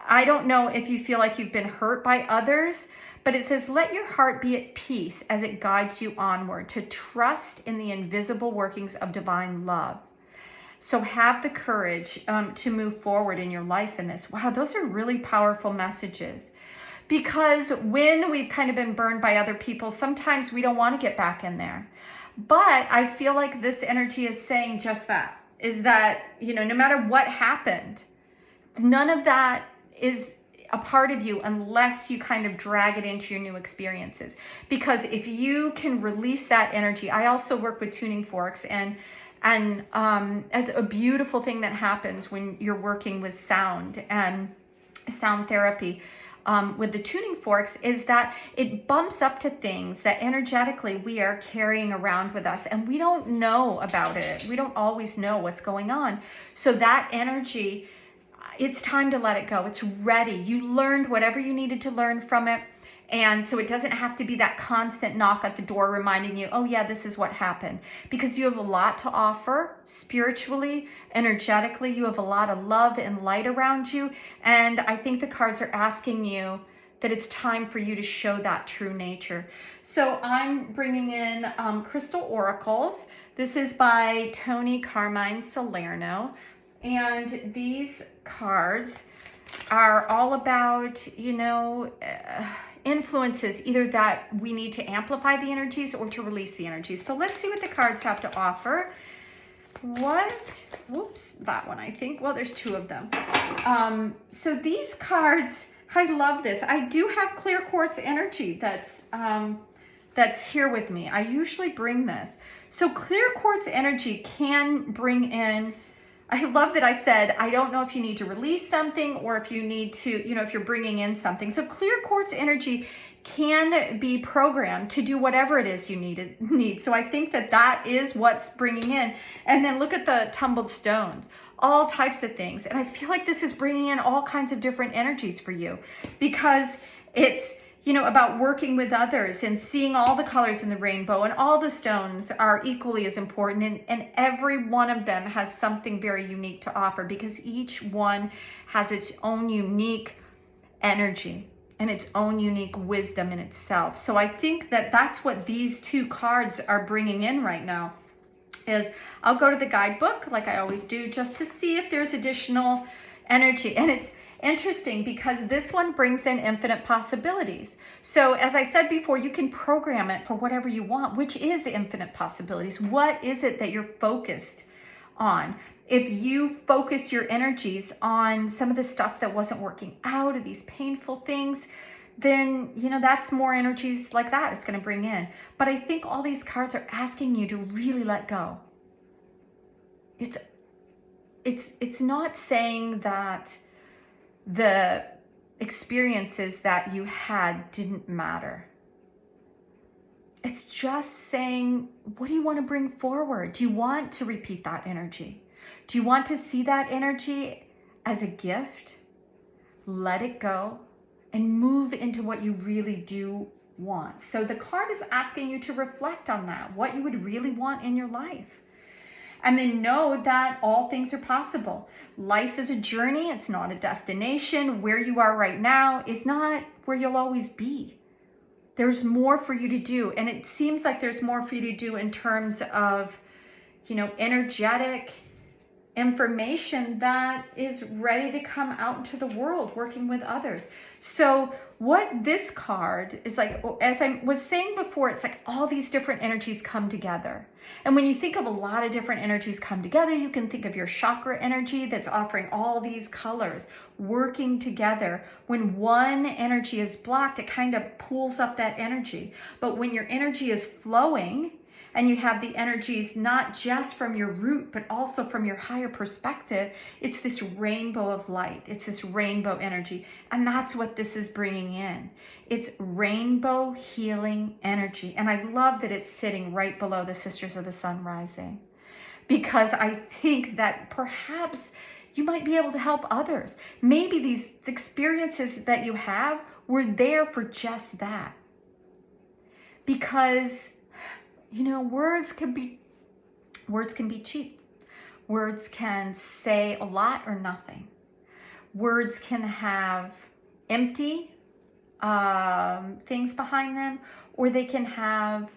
I don't know if you feel like you've been hurt by others, but it says, let your heart be at peace as it guides you onward, to trust in the invisible workings of divine love. So have the courage to move forward in your life in this. Wow, those are really powerful messages. Because when we've kind of been burned by other people, sometimes we don't want to get back in there. But I feel like this energy is saying just that, is that, no matter what happened, none of that is a part of you unless you kind of drag it into your new experiences. Because if you can release that energy, I also work with tuning forks, and it's a beautiful thing that happens when you're working with sound and sound therapy. With the tuning forks, is that it bumps up to things that energetically we are carrying around with us, and we don't know about it. We don't always know what's going on. So that energy, it's time to let it go. It's ready. You learned whatever you needed to learn from it. And so it doesn't have to be that constant knock at the door reminding you, oh yeah, this is what happened. Because you have a lot to offer spiritually, energetically. You have a lot of love and light around you. And I think the cards are asking you that it's time for you to show that true nature. So I'm bringing in Crystal Oracles. This is by Toni, Carmine, Salerno. And these cards are all about, influences, either that we need to amplify the energies or to release the energies. So let's see what the cards have to offer. That one, I think. Well, there's two of them. So these cards, I love this. I do have clear quartz energy that's here with me. I usually bring this. So clear quartz energy can bring in, I love that I said, I don't know if you need to release something or if you need to, if you're bringing in something. So clear quartz energy can be programmed to do whatever it is you need. So I think that is what's bringing in. And then look at the tumbled stones, all types of things. And I feel like this is bringing in all kinds of different energies for you, because it's, about working with others and seeing all the colors in the rainbow, and all the stones are equally as important. And every one of them has something very unique to offer, because each one has its own unique energy and its own unique wisdom in itself. So I think that that's what these two cards are bringing in right now. Is I'll go to the guidebook like I always do, just to see if there's additional energy. And it's interesting because this one brings in infinite possibilities. So as I said before, you can program it for whatever you want, which is infinite possibilities. What is it that you're focused on? If you focus your energies on some of the stuff that wasn't working out, or these painful things, then, that's more energies like that it's going to bring in. But I think all these cards are asking you to really let go. It's not saying that the experiences that you had didn't matter. It's just saying, what do you want to bring forward? Do you want to repeat that energy? Do you want to see that energy as a gift? Let it go and move into what you really do want. So the card is asking you to reflect on that, what you would really want in your life. And then know that all things are possible. Life is a journey. It's not a destination. Where you are right now is not where you'll always be. There's more for you to do. And it seems like there's more for you to do in terms of energetic information that is ready to come out into the world, working with others. So what this card is like, as I was saying before, it's like all these different energies come together. And when you think of a lot of different energies come together, you can think of your chakra energy that's offering all these colors working together. When one energy is blocked, it kind of pulls up that energy. But when your energy is flowing, and you have the energies not just from your root, but also from your higher perspective, it's this rainbow of light. It's this rainbow energy. And that's what this is bringing in. It's rainbow healing energy. And I love that it's sitting right below the Sisters of the Sun Rising, because I think that perhaps you might be able to help others. Maybe these experiences that you have were there for just that. Because words can be cheap. Words can say a lot or nothing. Words can have empty things behind them, or they can have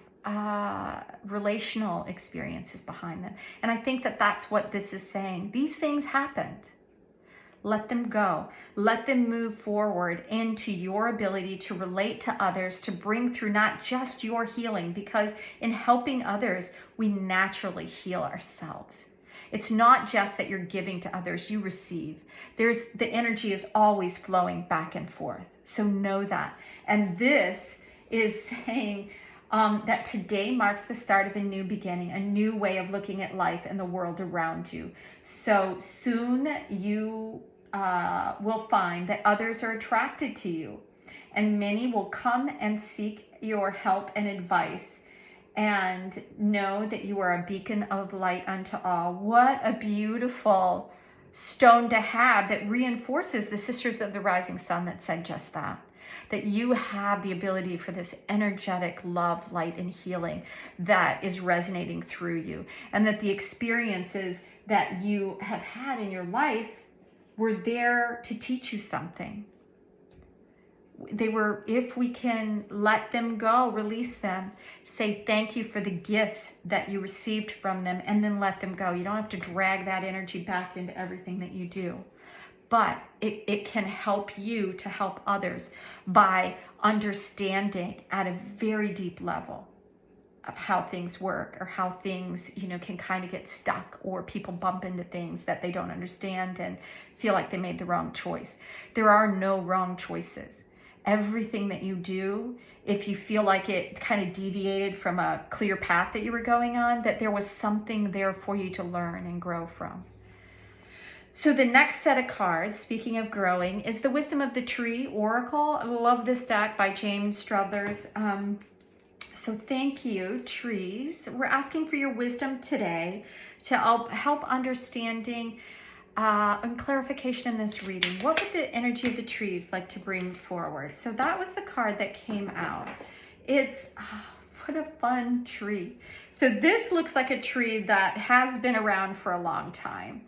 relational experiences behind them. And I think that that's what this is saying. These things happened. Let them go. Let them move forward into your ability to relate to others, to bring through not just your healing, because in helping others, we naturally heal ourselves. It's not just that you're giving to others, you receive. The energy is always flowing back and forth. So know that. And this is saying that today marks the start of a new beginning, a new way of looking at life and the world around you. So soon you will find that others are attracted to you, and many will come and seek your help and advice, and know that you are a beacon of light unto all. What a beautiful stone to have that reinforces the Sisters of the Rising Sun that said just that. That you have the ability for this energetic love, light, and healing that is resonating through you. And that the experiences that you have had in your life were there to teach you something. They were, if we can let them go, release them, say thank you for the gifts that you received from them, and then let them go. You don't have to drag that energy back into everything that you do. But it can help you to help others by understanding at a very deep level of how things work, or how things, can kind of get stuck, or people bump into things that they don't understand and feel like they made the wrong choice. There are no wrong choices. Everything that you do, if you feel like it kind of deviated from a clear path that you were going on, that there was something there for you to learn and grow from. So the next set of cards, speaking of growing, is the Wisdom of the Tree Oracle. I love this deck by James Struthers. So thank you, trees. We're asking for your wisdom today to help understanding and clarification in this reading. What would the energy of the trees like to bring forward? So that was the card that came out. It's, what a fun tree. So this looks like a tree that has been around for a long time.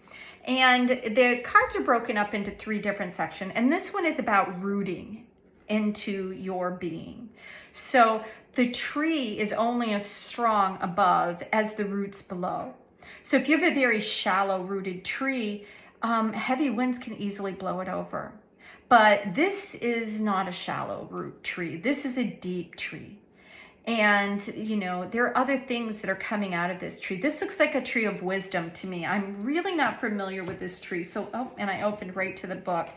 And the cards are broken up into 3 different sections. And this one is about rooting into your being. So the tree is only as strong above as the roots below. So if you have a very shallow rooted tree, heavy winds can easily blow it over. But this is not a shallow root tree. This is a deep tree. And, there are other things that are coming out of this tree. This looks like a tree of wisdom to me. I'm really not familiar with this tree. So, and I opened right to the book.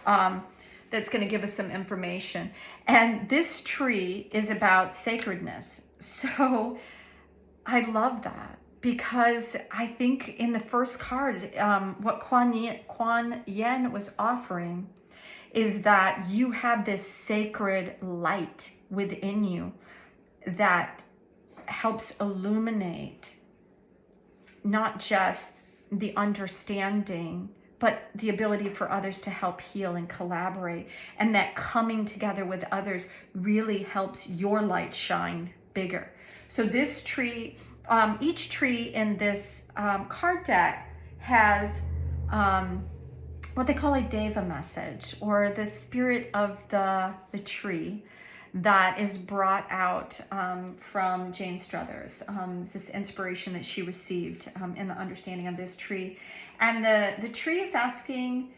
That's going to give us some information. And this tree is about sacredness. So I love that, because I think in the first card, what Kuan Yin was offering is that you have this sacred light within you that helps illuminate not just the understanding, but the ability for others to help heal and collaborate. And that coming together with others really helps your light shine bigger. So this tree, each tree in this card deck has what they call a deva message, or the spirit of the tree, that is brought out from Jane Struthers, this inspiration that she received in the understanding of this tree. And the tree is asking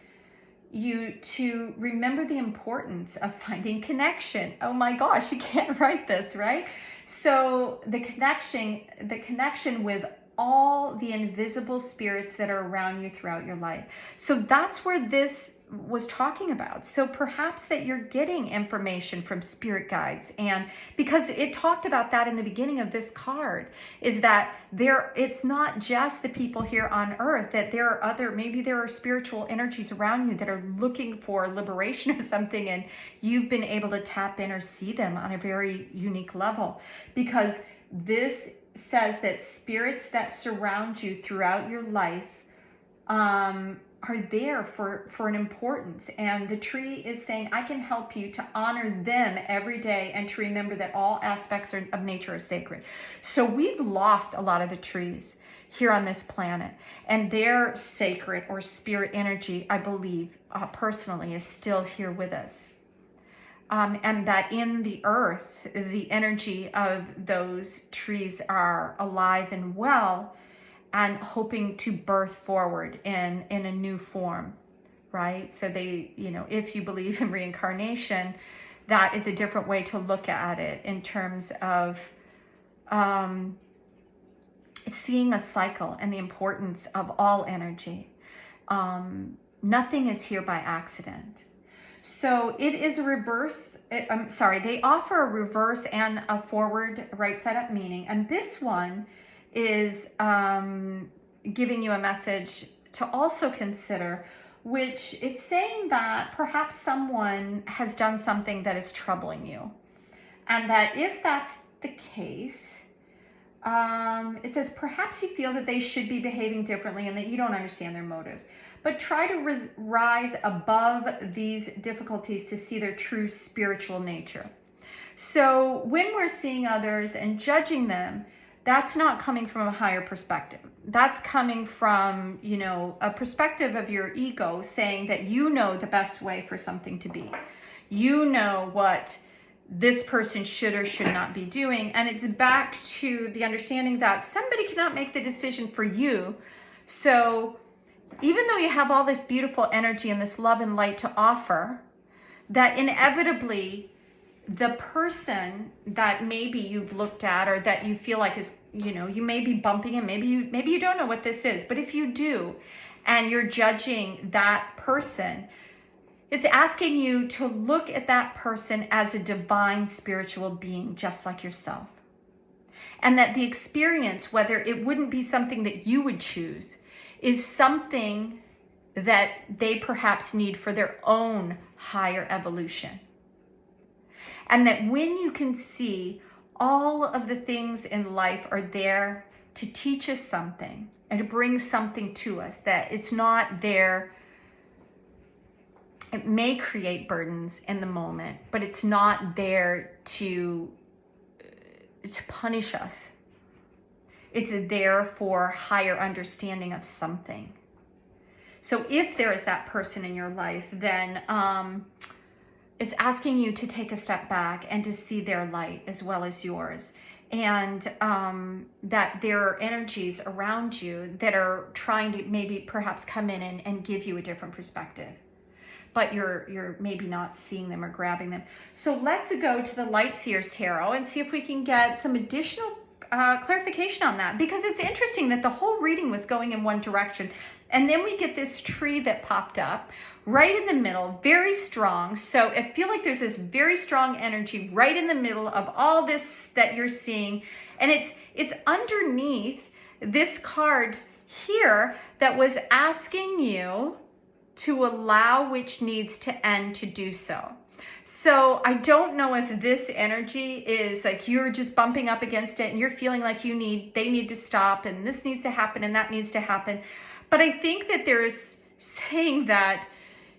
you to remember the importance of finding connection. Oh my gosh, you can't write this, right? So the connection with all the invisible spirits that are around you throughout your life. So that's where this was talking about. So perhaps that you're getting information from spirit guides, and because it talked about that in the beginning of this card, is that it's not just the people here on earth, that there are maybe there are spiritual energies around you that are looking for liberation or something, and you've been able to tap in or see them on a very unique level, because this says that spirits that surround you throughout your life are there for an importance. And the tree is saying, I can help you to honor them every day and to remember that all aspects of nature are sacred. So we've lost a lot of the trees here on this planet, and their sacred or spirit energy, I believe, personally, is still here with us. And that in the earth, the energy of those trees are alive and well, and hoping to birth forward in a new form, right? So they, if you believe in reincarnation, that is a different way to look at it in terms of seeing a cycle and the importance of all energy. Nothing is here by accident. So it is a reverse, they offer a reverse and a forward right side up meaning. And this one is giving you a message to also consider, which it's saying that perhaps someone has done something that is troubling you. And that if that's the case, it says perhaps you feel that they should be behaving differently and that you don't understand their motives. But try to rise above these difficulties to see their true spiritual nature. So when we're seeing others and judging them, that's not coming from a higher perspective. That's coming from, a perspective of your ego saying that you know the best way for something to be. You know what this person should or should not be doing. And it's back to the understanding that somebody cannot make the decision for you. So even though you have all this beautiful energy and this love and light to offer, that inevitably the person that maybe you've looked at or that you feel like is, you may be bumping in, maybe you don't know what this is, but if you do and you're judging that person, it's asking you to look at that person as a divine spiritual being just like yourself. And that the experience, whether it wouldn't be something that you would choose, is something that they perhaps need for their own higher evolution. And that when you can see all of the things in life are there to teach us something and to bring something to us, that it's not there. It may create burdens in the moment, but it's not there to punish us. It's there for higher understanding of something. So if there is that person in your life, then it's asking you to take a step back and to see their light as well as yours. And that there are energies around you that are trying to maybe perhaps come in and give you a different perspective. But you're maybe not seeing them or grabbing them. So let's go to the Light Seers Tarot and see if we can get some additional clarification on that, because it's interesting that the whole reading was going in one direction, and then we get this tree that popped up right in the middle, very strong. So I feel like there's this very strong energy right in the middle of all this that you're seeing, and it's underneath this card here that was asking you to allow which needs to end to do so. So I don't know if this energy is like you're just bumping up against it and you're feeling like they need to stop and this needs to happen and that needs to happen. But I think that there's saying that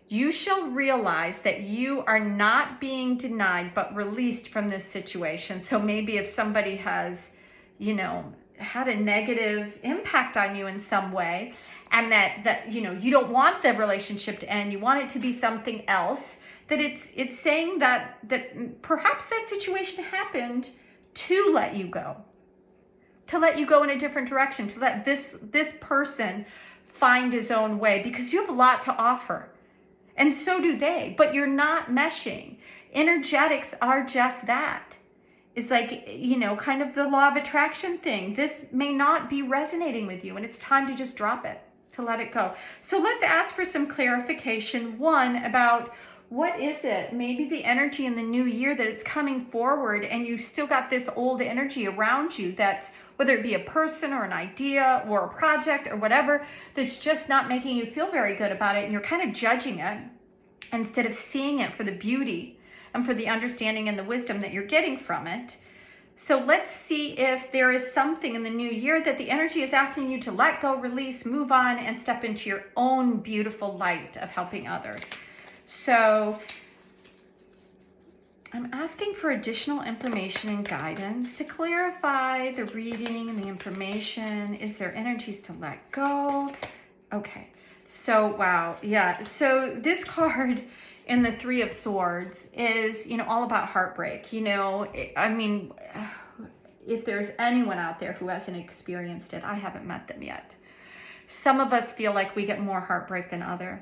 you shall realize that you are not being denied but released from this situation. So maybe if somebody has, had a negative impact on you in some way, and that you don't want the relationship to end, you want it to be something else, that it's saying that perhaps that situation happened to let you go. To let you go in a different direction, to let this person find his own way, because you have a lot to offer. And so do they, but you're not meshing. Energetics are just that. It's like, you know, kind of the law of attraction thing. This may not be resonating with you, and it's time to just drop it, to let it go. So let's ask for some clarification. One, about what is it? Maybe the energy in the new year that is coming forward, and you've still got this old energy around you that's, whether it be a person or an idea or a project or whatever, that's just not making you feel very good about it. And you're kind of judging it instead of seeing it for the beauty and for the understanding and the wisdom that you're getting from it. So let's see if there is something in the new year that the energy is asking you to let go, release, move on, and step into your own beautiful light of helping others. So I'm asking for additional information and guidance to clarify the reading and the information. Is there energies to let go? Okay, so wow, yeah. So this card in the Three of Swords is, you know, all about heartbreak. You know, I mean, if there's anyone out there who hasn't experienced it, I haven't met them yet. Some of us feel like we get more heartbreak than others.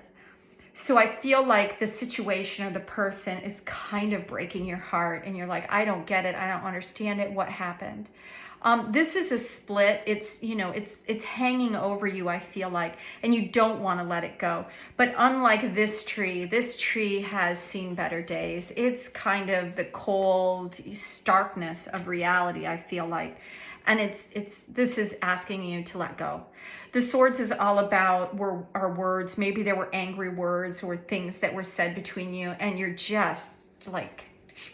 So I feel like the situation or the person is kind of breaking your heart, and you're like, I don't get it. I don't understand it. What happened? This is a split. It's, you know, it's hanging over you, I feel like, and you don't want to let it go. But unlike this tree has seen better days. It's kind of the cold starkness of reality, I feel like. And this is asking you to let go. The Swords is all about our words. Maybe there were angry words or things that were said between you, and you're just like,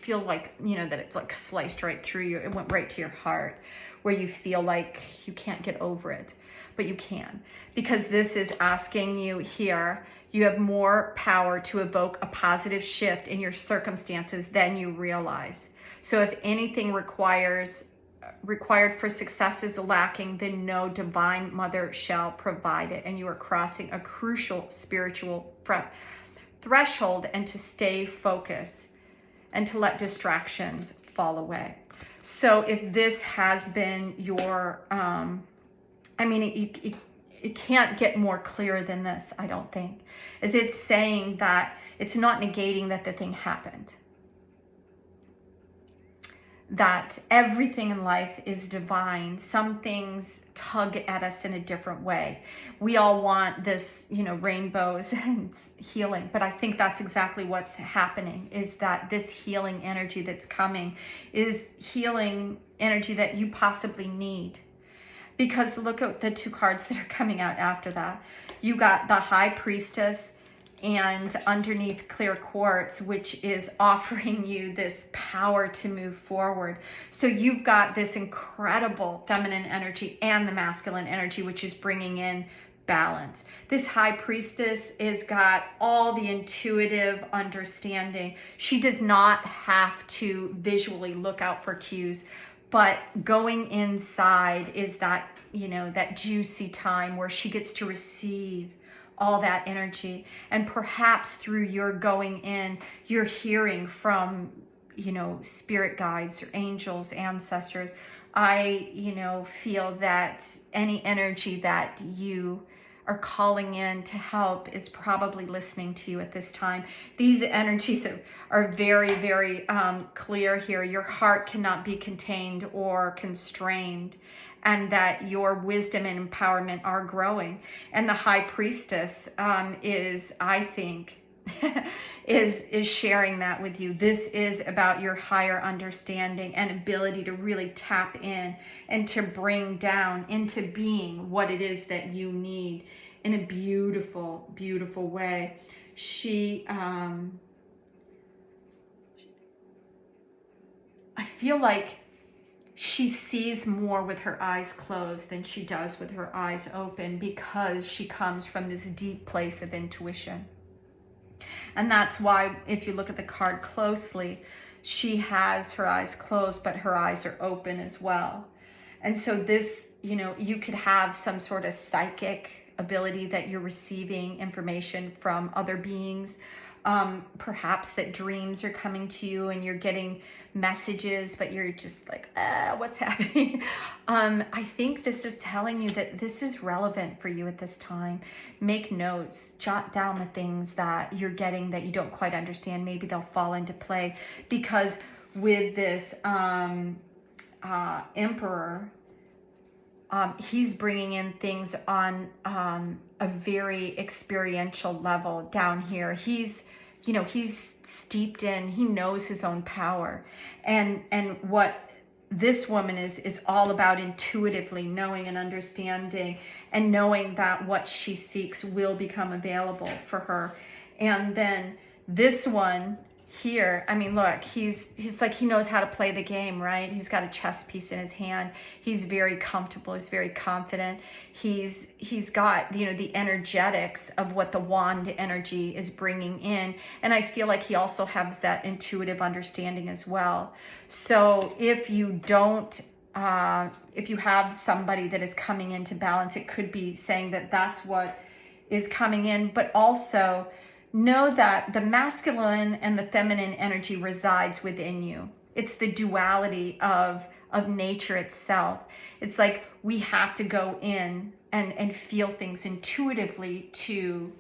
feel like, you know, that it's like sliced right through you. It went right to your heart, where you feel like you can't get over it, but you can, because this is asking you here, you have more power to evoke a positive shift in your circumstances than you realize. So if anything required for success is lacking, then no, Divine Mother shall provide it. And you are crossing a crucial spiritual threshold, and to stay focused and to let distractions fall away. So if this has been your, I mean, it can't get more clear than this, I don't think. Is it's saying that it's not negating that the thing happened. That everything in life is divine. Some things tug at us in a different way. We all want this, you know, rainbows and healing, but I think that's exactly what's happening, is that this healing energy that's coming is healing energy that you possibly need. Because look at the two cards that are coming out after that. You got the High Priestess, and underneath clear quartz, which is offering you this power to move forward. So you've got this incredible feminine energy and the masculine energy, which is bringing in balance. This High Priestess is got all the intuitive understanding. She does not have to visually look out for cues, but going inside is that, you know, that juicy time where she gets to receive all that energy. And perhaps through your going in, you're hearing from, you know, spirit guides or angels, ancestors. I, you know, feel that any energy that you are calling in to help is probably listening to you at this time. These energies are very, very clear here. Your heart cannot be contained or constrained, and that your wisdom and empowerment are growing. And the High Priestess is, I think, is sharing that with you. This is about your higher understanding and ability to really tap in and to bring down into being what it is that you need in a beautiful, beautiful way. She, I feel like she sees more with her eyes closed than she does with her eyes open, because she comes from this deep place of intuition. And that's why, if you look at the card closely, she has her eyes closed, but her eyes are open as well. And so this, you know, you could have some sort of psychic ability that you're receiving information from other beings. Perhaps that dreams are coming to you and you're getting messages, but you're just like, what's happening? I think this is telling you that this is relevant for you at this time. Make notes, jot down the things that you're getting that you don't quite understand. Maybe they'll fall into play, because with this emperor, he's bringing in things on a very experiential level down here. He's steeped in, he knows his own power. And what this woman is all about, intuitively knowing and understanding and knowing that what she seeks will become available for her. And then this one here, I mean, look, he's like, he knows how to play the game, right? He's got a chess piece in his hand. He's very comfortable. He's very confident. He's got, the energetics of what the wand energy is bringing in. And I feel like he also has that intuitive understanding as well. So if you don't, if you have somebody that is coming into balance, it could be saying that that's what is coming in, but also know that the masculine and the feminine energy resides within you. It's the duality of nature itself. It's like we have to go in and feel things intuitively to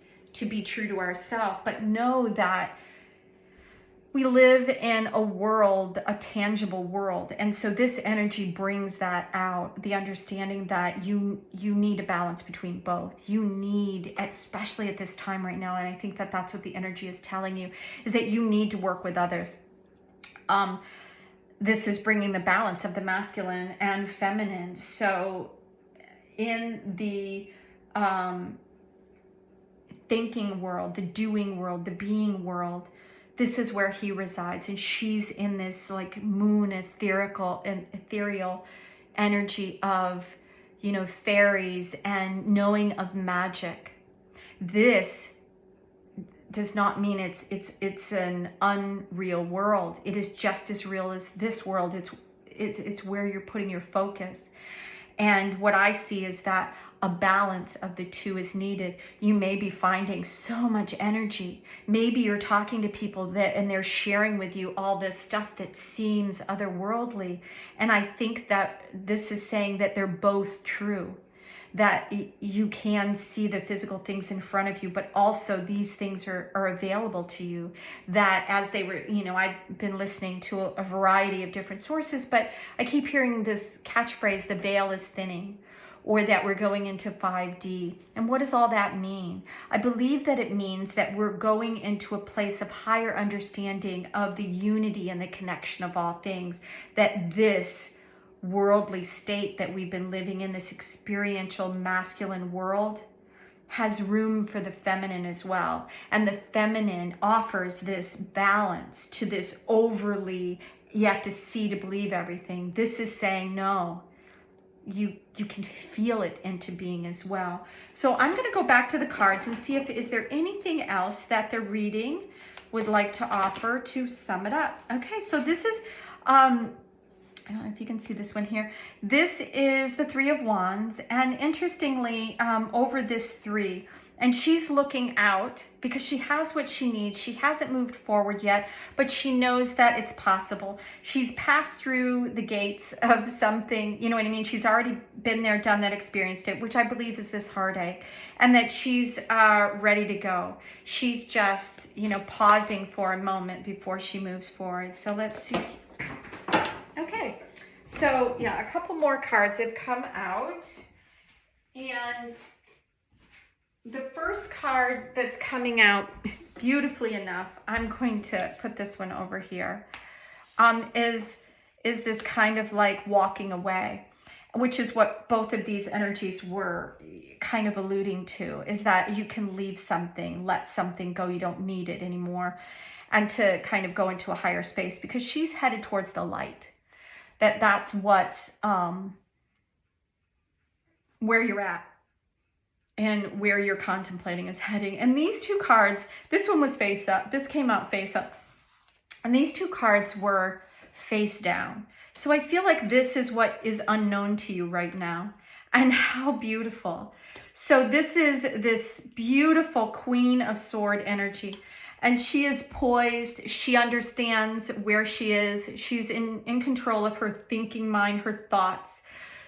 be true to ourselves, but know that we live in a world, a tangible world. And so this energy brings that out, the understanding that you need a balance between both. You need, especially at this time right now, and I think that that's what the energy is telling you, is that you need to work with others. This is bringing the balance of the masculine and feminine. So in the thinking world, the doing world, the being world, this is where he resides, and she's in this like moon ethereal energy of, fairies and knowing of magic. This does not mean it's an unreal world. It is just as real as this world. It's where you're putting your focus. And what I see is that a balance of the two is needed. You may be finding so much energy. Maybe you're talking to people and they're sharing with you all this stuff that seems otherworldly. And I think that this is saying that they're both true, that you can see the physical things in front of you, but also these things are available to you. That as they were, I've been listening to a variety of different sources, but I keep hearing this catchphrase, the veil is thinning, or that we're going into 5D. And what does all that mean? I believe that it means that we're going into a place of higher understanding of the unity and the connection of all things, that this worldly state that we've been living in, this experiential masculine world, has room for the feminine as well. And the feminine offers this balance to this overly, you have to see to believe everything. This is saying, no, you can feel it into being as well. So I'm going to go back to the cards and see is there anything else that the reading would like to offer to sum it up. Okay, so this is, I don't know if you can see this one here. This is the Three of Wands, and interestingly, over this three, and she's looking out because she has what she needs. She hasn't moved forward yet, but she knows that it's possible. She's passed through the gates of something, you know what I mean? She's already been there, done that, experienced it, which I believe is this heartache, and that she's ready to go. She's just, pausing for a moment before she moves forward. So let's see. Okay, so yeah, a couple more cards have come out, and the first card that's coming out, beautifully enough, I'm going to put this one over here, is this kind of like walking away, which is what both of these energies were kind of alluding to, is that you can leave something, let something go, you don't need it anymore, and to kind of go into a higher space, because she's headed towards the light. That's what's where you're at and where you're contemplating is heading. And these two cards, this one was face up, this came out face up, and these two cards were face down. So I feel like this is what is unknown to you right now. And how beautiful. So this is this beautiful Queen of Sword energy. And she is poised. She understands where she is. She's in control of her thinking mind, her thoughts.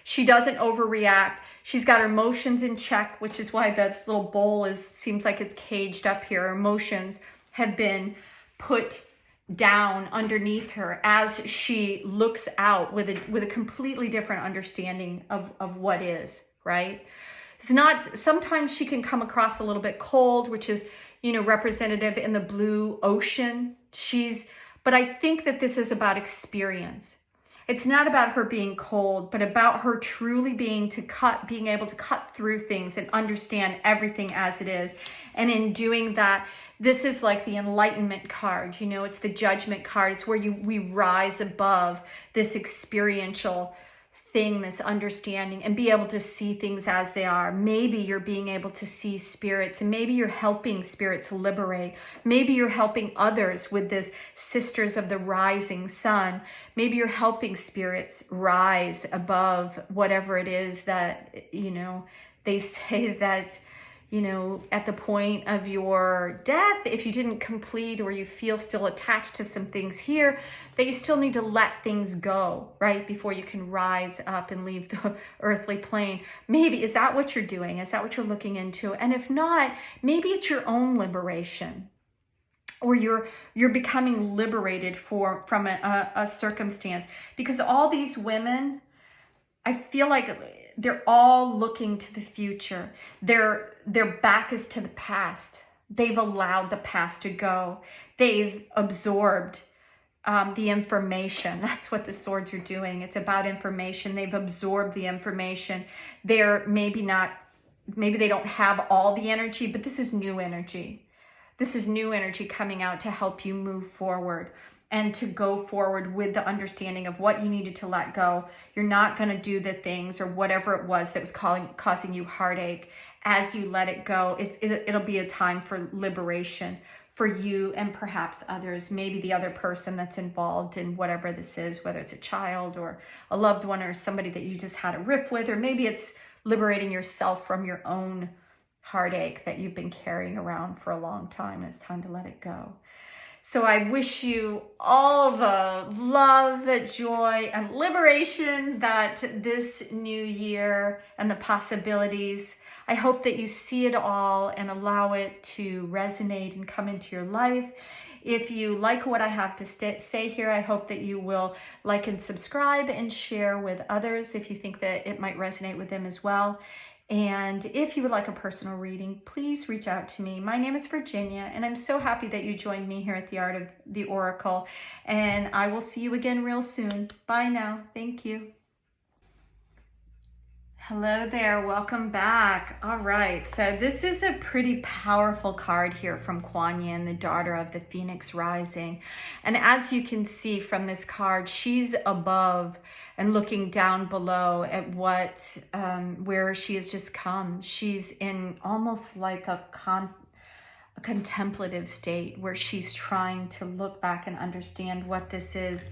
She doesn't overreact. She's got her emotions in check, which is why this little bowl seems like it's caged up here. Her emotions have been put down underneath her as she looks out with a completely different understanding of what is, right? It's not, sometimes she can come across a little bit cold, which is, you know, representative in the blue ocean. But I think that this is about experience. It's not about her being cold, but about her truly being able to cut through things and understand everything as it is. And in doing that, this is like the enlightenment card, you know, it's the judgment card. It's where we rise above this experiential thing, this understanding, and be able to see things as they are. Maybe you're being able to see spirits, and maybe you're helping spirits liberate. Maybe you're helping others with this Sisters of the Rising Sun. Maybe you're helping spirits rise above whatever it is that, you know, they say that, you know, at the point of your death, if you didn't complete or you feel still attached to some things here, that you still need to let things go, right? Before you can rise up and leave the earthly plane. Maybe, is that what you're doing? Is that what you're looking into? And if not, maybe it's your own liberation, or you're becoming liberated from a circumstance. Because all these women, I feel like they're all looking to the future. Their back is to the past. They've allowed the past to go. They've absorbed the information. That's what the swords are doing. It's about information. They've absorbed the information. They're maybe they don't have all the energy, but this is new energy. This is new energy coming out to help you move forward and to go forward with the understanding of what you needed to let go. You're not going to do the things or whatever it was that was causing you heartache. As you let it go, it'll be a time for liberation for you and perhaps others, maybe the other person that's involved in whatever this is, whether it's a child or a loved one or somebody that you just had a riff with, or maybe it's liberating yourself from your own heartache that you've been carrying around for a long time, and it's time to let it go. So I wish you all the love, joy, and liberation that this new year and the possibilities. I hope that you see it all and allow it to resonate and come into your life. If you like what I have to say here, I hope that you will like and subscribe and share with others if you think that it might resonate with them as well. And if you would like a personal reading, please reach out to me. My name is Virginia, and I'm so happy that you joined me here at the Art of the Oracle. And I will see you again real soon. Bye now. Thank you. Hello there. Welcome back. All right. So this is a pretty powerful card here from Kuan, the daughter of the Phoenix Rising. And as you can see from this card, she's above and looking down below at where she has just come. She's in almost like a contemplative state where she's trying to look back and understand what this is.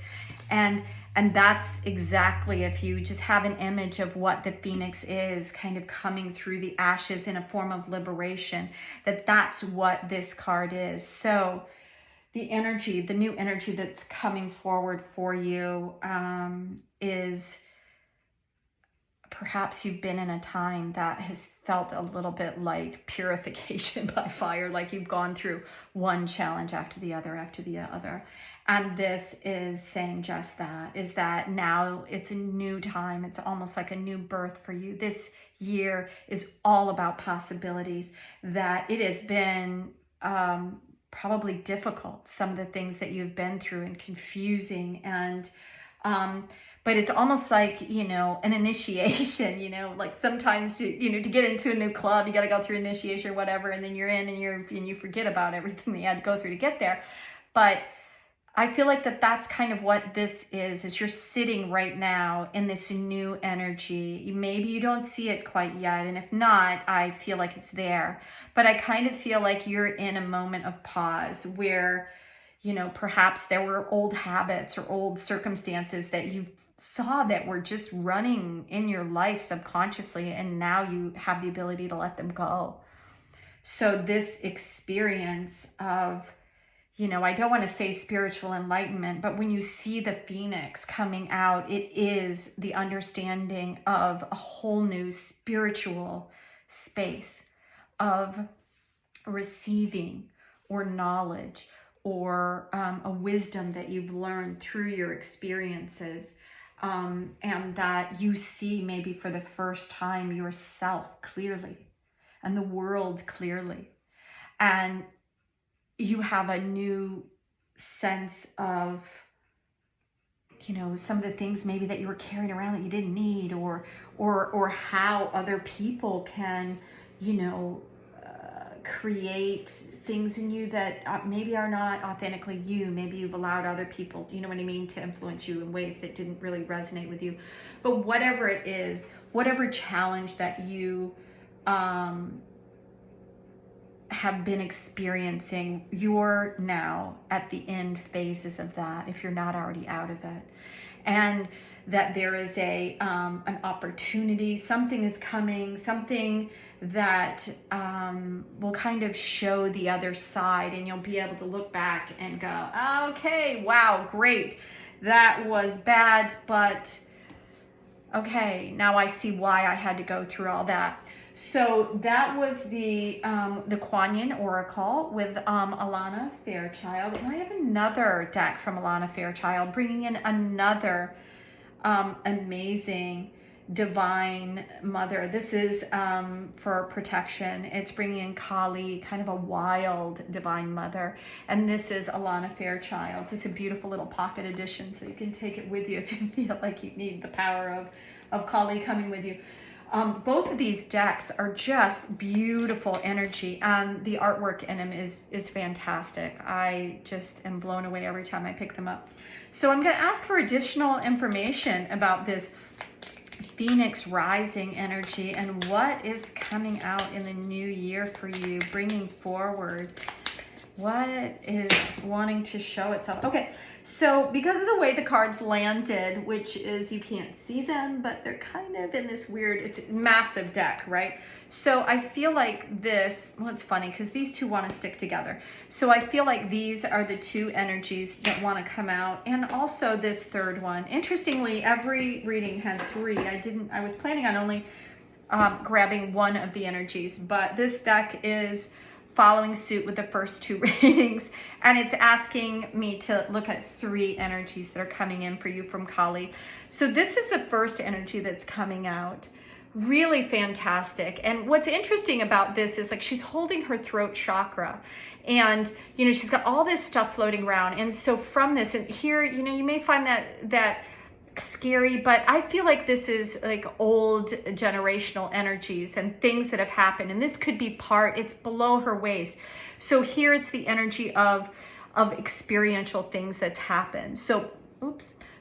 And that's exactly, if you just have an image of what the Phoenix is, kind of coming through the ashes in a form of liberation, that's what this card is. So the energy, the new energy that's coming forward for you is perhaps you've been in a time that has felt a little bit like purification by fire, like you've gone through one challenge after the other. And this is saying just that, is that now it's a new time. It's almost like a new birth for you. This year is all about possibilities, that it has been probably difficult, some of the things that you've been through, and confusing, and but it's almost like, an initiation, like sometimes, to get into a new club, you got to go through initiation or whatever, and then you're in and you forget about everything that you had to go through to get there. But I feel like that's kind of what this is you're sitting right now in this new energy. Maybe you don't see it quite yet. And if not, I feel like it's there. But I kind of feel like you're in a moment of pause where, perhaps there were old habits or old circumstances that you saw that were just running in your life subconsciously. And now you have the ability to let them go. So this experience of you know, I don't want to say spiritual enlightenment, but when you see the phoenix coming out, it is the understanding of a whole new spiritual space of receiving or knowledge or a wisdom that you've learned through your experiences, and that you see maybe for the first time yourself clearly and the world clearly. And you have a new sense of, you know, some of the things maybe that you were carrying around that you didn't need, or how other people can, you know, create things in you that maybe are not authentically you. Maybe you've allowed other people, you know what I mean, to influence you in ways that didn't really resonate with you. But whatever it is, whatever challenge that you have been experiencing, you're now at the end phases of that, if you're not already out of it. And that there is an opportunity, something is coming, something that will kind of show the other side, and you'll be able to look back and go, okay, wow, great, that was bad, but okay, now I see why I had to go through all that. So that was the Kuan Oracle with Alana Fairchild. And I have another deck from Alana Fairchild, bringing in another amazing divine mother. This is for protection. It's bringing in Kali, kind of a wild divine mother. And this is Alana Fairchild. It's a beautiful little pocket edition, so you can take it with you if you feel like you need the power of Kali coming with you. Both of these decks are just beautiful energy, and the artwork in them is fantastic. I just am blown away every time I pick them up. So I'm going to ask for additional information about this Phoenix rising energy and what is coming out in the new year for you, bringing forward what is wanting to show itself. Okay, so because of the way the cards landed, which is you can't see them, but they're kind of in this weird, it's a massive deck, right? So I feel like this, well, it's funny because these two want to stick together. So I feel like these are the two energies that want to come out, and also this third one. Interestingly, every reading had three. I was planning on only grabbing one of the energies, but this deck is following suit with the first two readings, and it's asking me to look at three energies that are coming in for you from Kali. So this is the first energy that's coming out. Really fantastic. And what's interesting about this is, like, she's holding her throat chakra, and you know, she's got all this stuff floating around. And so from this, and here, you know, you may find that scary, but I feel like this is like old generational energies and things that have happened, and this could be it's below her waist. So here it's the energy of experiential things that's happened. So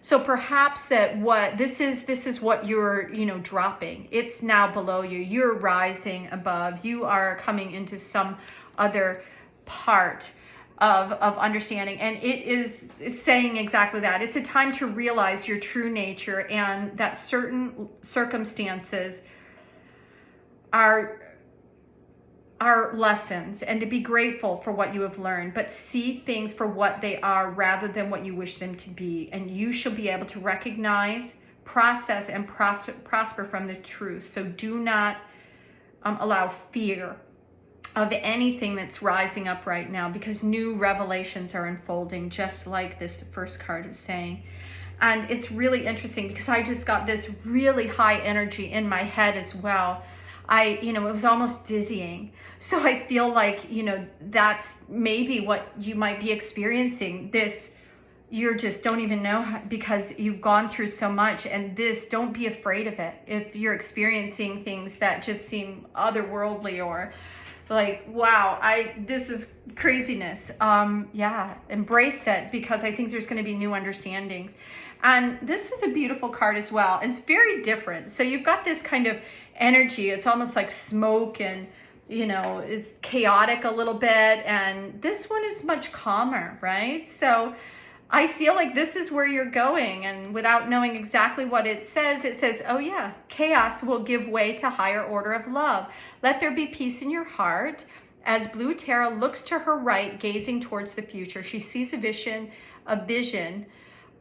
so perhaps that this is what you're, you know, dropping. It's now below you. You're rising above. You are coming into some other part of understanding, and it is saying exactly that. It's a time to realize your true nature, and that certain circumstances are lessons, and to be grateful for what you have learned, but see things for what they are rather than what you wish them to be. And you shall be able to recognize, process, and prosper from the truth. So do not allow fear of anything that's rising up right now, because new revelations are unfolding, just like this first card is saying. And it's really interesting because I just got this really high energy in my head as well. You know, it was almost dizzying. So I feel like, you know, that's maybe what you might be experiencing. This, you just don't even know, because you've gone through so much. And this, don't be afraid of it. If you're experiencing things that just seem otherworldly, or like, wow, this is craziness. Yeah, embrace it, because I think there's going to be new understandings. And this is a beautiful card as well. It's very different. So you've got this kind of energy. It's almost like smoke, and, you know, it's chaotic a little bit. And this one is much calmer, right? So I feel like this is where you're going, and without knowing exactly what it says, oh yeah, chaos will give way to higher order of love. Let there be peace in your heart, As Blue Terra looks to her right, gazing towards the future, she sees a vision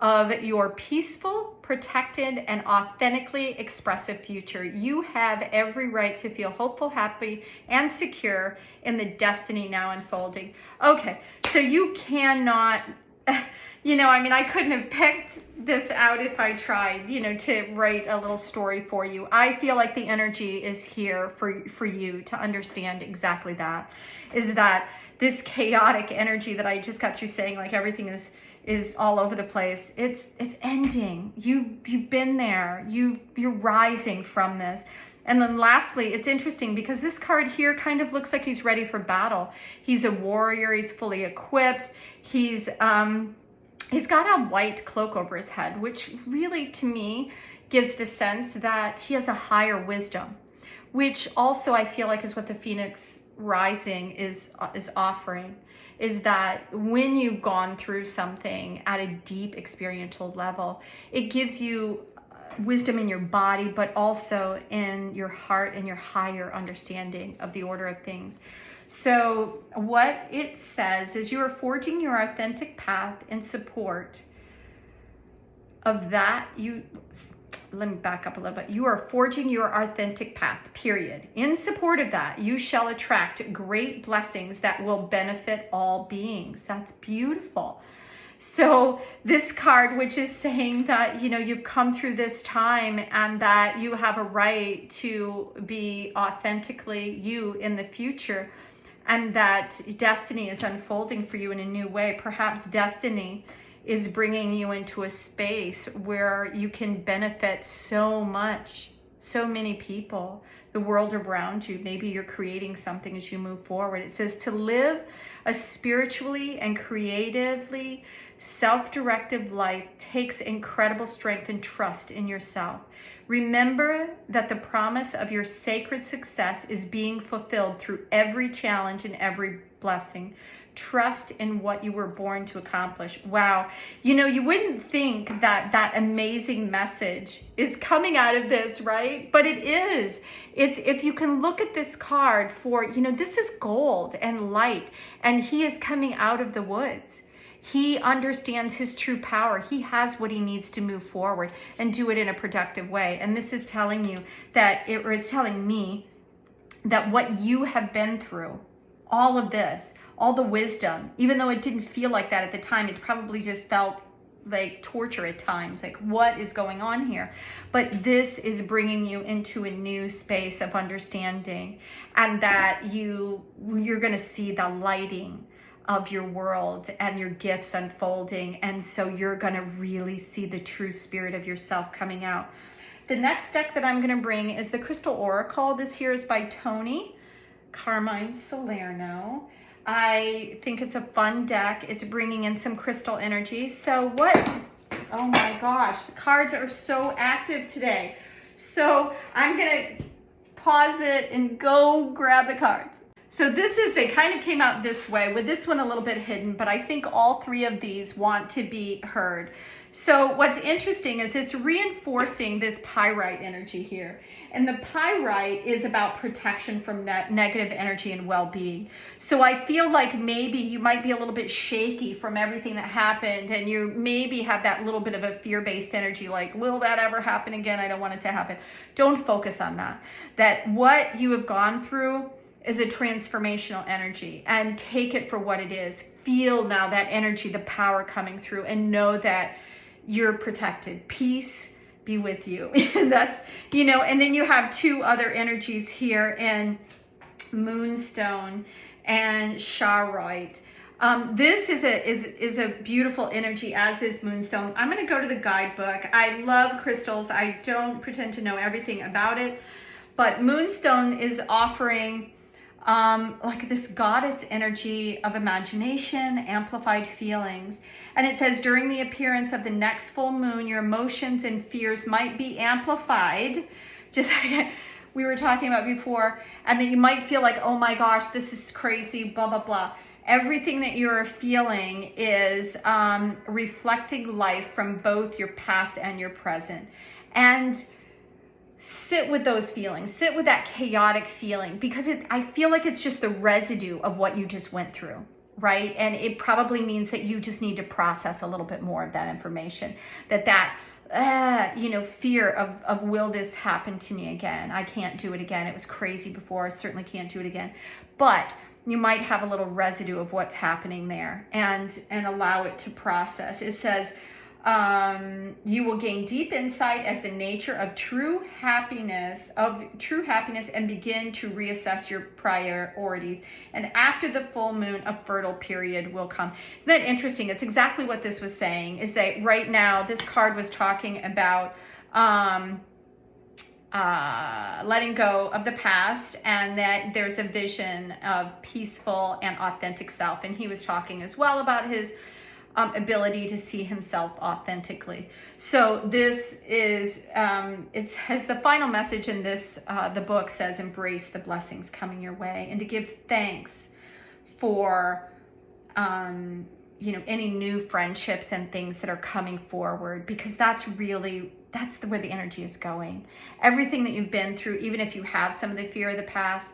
of your peaceful, protected, and authentically expressive future. You have every right to feel hopeful, happy, and secure in the destiny now unfolding. Okay, so you cannot, I couldn't have picked this out if I tried, to write a little story for you. I feel like the energy is here for you to understand exactly that. Is that this chaotic energy that I just got through saying, like everything is all over the place. It's ending. You've been there. You're rising from this. And then lastly, it's interesting because this card here kind of looks like he's ready for battle. He's a warrior. He's fully equipped. He's got a white cloak over his head, which really to me gives the sense that he has a higher wisdom, which also I feel like is what the Phoenix Rising is offering, is that when you've gone through something at a deep experiential level, it gives you wisdom in your body, but also in your heart and your higher understanding of the order of things. So what it says is you are forging your authentic path in support of that. Let me back up a little bit. You are forging your authentic path, period. In support of that, you shall attract great blessings that will benefit all beings. That's beautiful. So this card, which is saying that, you've come through this time and that you have a right to be authentically you in the future, and that destiny is unfolding for you in a new way. Perhaps destiny is bringing you into a space where you can benefit so much, so many people, the world around you. Maybe you're creating something as you move forward. It says to live a spiritually and creatively self-directed life takes incredible strength and trust in yourself. Remember that the promise of your sacred success is being fulfilled through every challenge and every blessing. Trust in what you were born to accomplish. Wow. You wouldn't think that amazing message is coming out of this, right? But it is. It's, if you can look at this card for, this is gold and light, and he is coming out of the woods. He understands his true power. He has what he needs to move forward and do it in a productive way. And this is telling you that, it's telling me that what you have been through, all of this, all the wisdom, even though it didn't feel like that at the time, it probably just felt like torture at times, like what is going on here? But this is bringing you into a new space of understanding, and that you're going to see the lighting of your world and your gifts unfolding. And so you're going to really see the true spirit of yourself coming out. The next deck that I'm going to bring is the Crystal Oracle. This here is by Toni, Carmine, Salerno. I think it's a fun deck. It's bringing in some crystal energy. So oh my gosh, the cards are so active today. So I'm going to pause it and go grab the cards. So they kind of came out this way, with this one a little bit hidden, but I think all three of these want to be heard. So what's interesting is it's reinforcing this pyrite energy here. And the pyrite is about protection from negative energy and well-being. So I feel like maybe you might be a little bit shaky from everything that happened, and you maybe have that little bit of a fear-based energy, like, will that ever happen again? I don't want it to happen. Don't focus on that. That what you have gone through is a transformational energy, and take it for what it is. Feel now that energy, the power coming through, and know that you're protected. Peace be with you. That's, and then you have two other energies here in Moonstone and Charoite. This is a beautiful energy, as is Moonstone. I'm going to go to the guidebook. I love crystals. I don't pretend to know everything about it, but Moonstone is offering like this goddess energy of imagination, amplified feelings. And it says, during the appearance of the next full moon, your emotions and fears might be amplified, just like we were talking about before, and then you might feel like, oh my gosh, this is crazy, blah, blah, blah. Everything that you're feeling is reflecting life from both your past and your present. And sit with those feelings, sit with that chaotic feeling, because I feel like it's just the residue of what you just went through, right? And it probably means that you just need to process a little bit more of that information, fear of will this happen to me again? I can't do it again. It was crazy before. I certainly can't do it again. But you might have a little residue of what's happening there, and allow it to process. It says, you will gain deep insight as the nature of true happiness and begin to reassess your priorities. And after the full moon, a fertile period will come. Isn't that interesting? It's exactly what this was saying, is that right now this card was talking about letting go of the past, and that there's a vision of peaceful and authentic self. And he was talking as well about his ability to see himself authentically. So this is, it says the final message in this, the book says, embrace the blessings coming your way, and to give thanks for, any new friendships and things that are coming forward, because that's where the energy is going. Everything that you've been through, even if you have some of the fear of the past,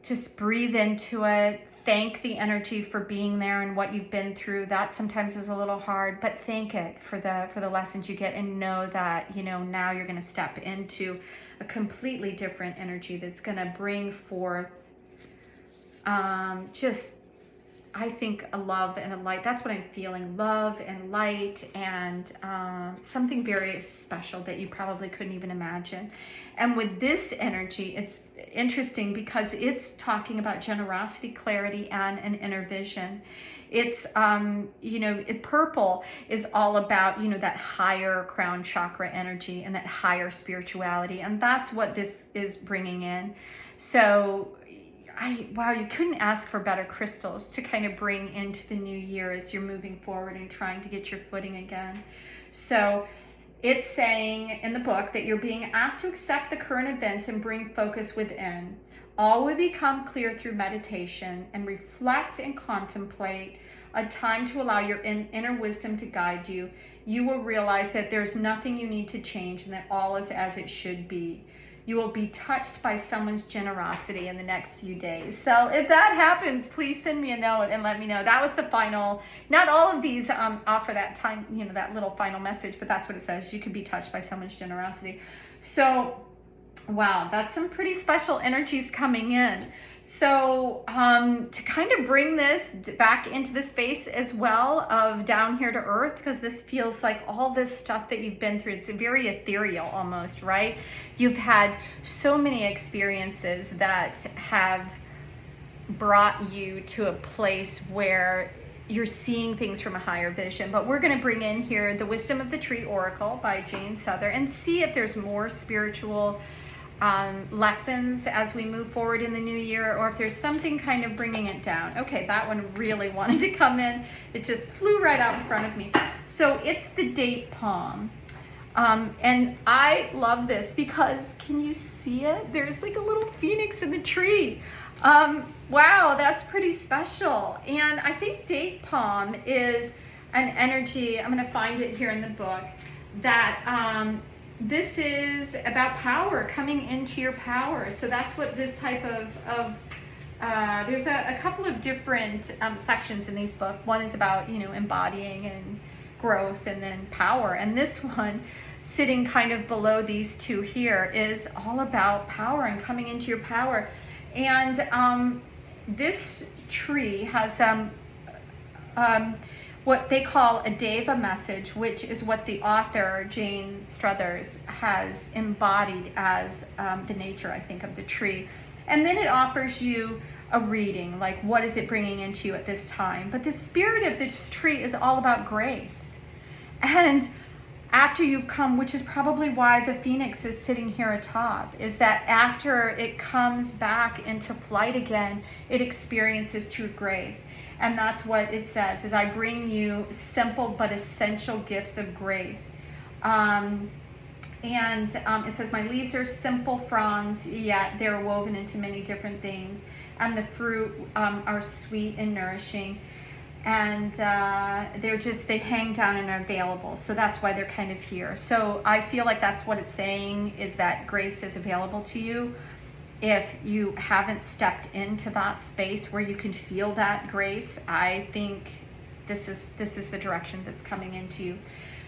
just breathe into it. Thank the energy for being there and what you've been through. That sometimes is a little hard, but thank it for the lessons you get, and know that, now you're going to step into a completely different energy that's going to bring forth I think a love and a light. That's what I'm feeling. Love and light, and something very special that you probably couldn't even imagine. And with this energy, it's interesting because it's talking about generosity, clarity, and an inner vision. It's, purple is all about, that higher crown chakra energy and that higher spirituality. And that's what this is bringing in. So wow, you couldn't ask for better crystals to kind of bring into the new year as you're moving forward and trying to get your footing again. So it's saying in the book that you're being asked to accept the current event and bring focus within. All will become clear through meditation, and reflect and contemplate, a time to allow your inner wisdom to guide you. You will realize that there's nothing you need to change, and that all is as it should be. You will be touched by someone's generosity in the next few days. So if that happens, please send me a note and let me know. That was the final. Not all of these offer that time, that little final message, but that's what it says. You could be touched by someone's generosity. So, wow, that's some pretty special energies coming in. So to kind of bring this back into the space as well of down here to earth, because this feels like all this stuff that you've been through, it's very ethereal almost, right? You've had so many experiences that have brought you to a place where you're seeing things from a higher vision. But we're going to bring in here the Wisdom of the Tree Oracle by Jane Souther, and see if there's more spiritual lessons as we move forward in the new year, or if there's something kind of bringing it down. Okay, that one really wanted to come in. It just flew right out in front of me. So it's the date palm. And I love this because, can you see it? There's like a little phoenix in the tree. Wow, that's pretty special. And I think date palm is an energy, I'm going to find it here in the book, that this is about power, coming into your power. So that's what this type of there's a couple of different sections in these books. One is about, embodying and growth, and then power. And this one, sitting kind of below these two here, is all about power and coming into your power. And this tree has what they call a Deva message, which is what the author, Jane Struthers, has embodied as the nature, I think, of the tree. And then it offers you a reading, like what is it bringing into you at this time. But the spirit of this tree is all about grace. And after you've come, which is probably why the phoenix is sitting here atop, is that after it comes back into flight again, it experiences true grace. And that's what it says, is I bring you simple but essential gifts of grace. It says, my leaves are simple fronds, yet they're woven into many different things. And the fruit are sweet and nourishing. and they hang down and are available. So that's why they're kind of here. So I feel like that's what it's saying, is that grace is available to you. If you haven't stepped into that space where you can feel that grace, I think this is the direction that's coming into you.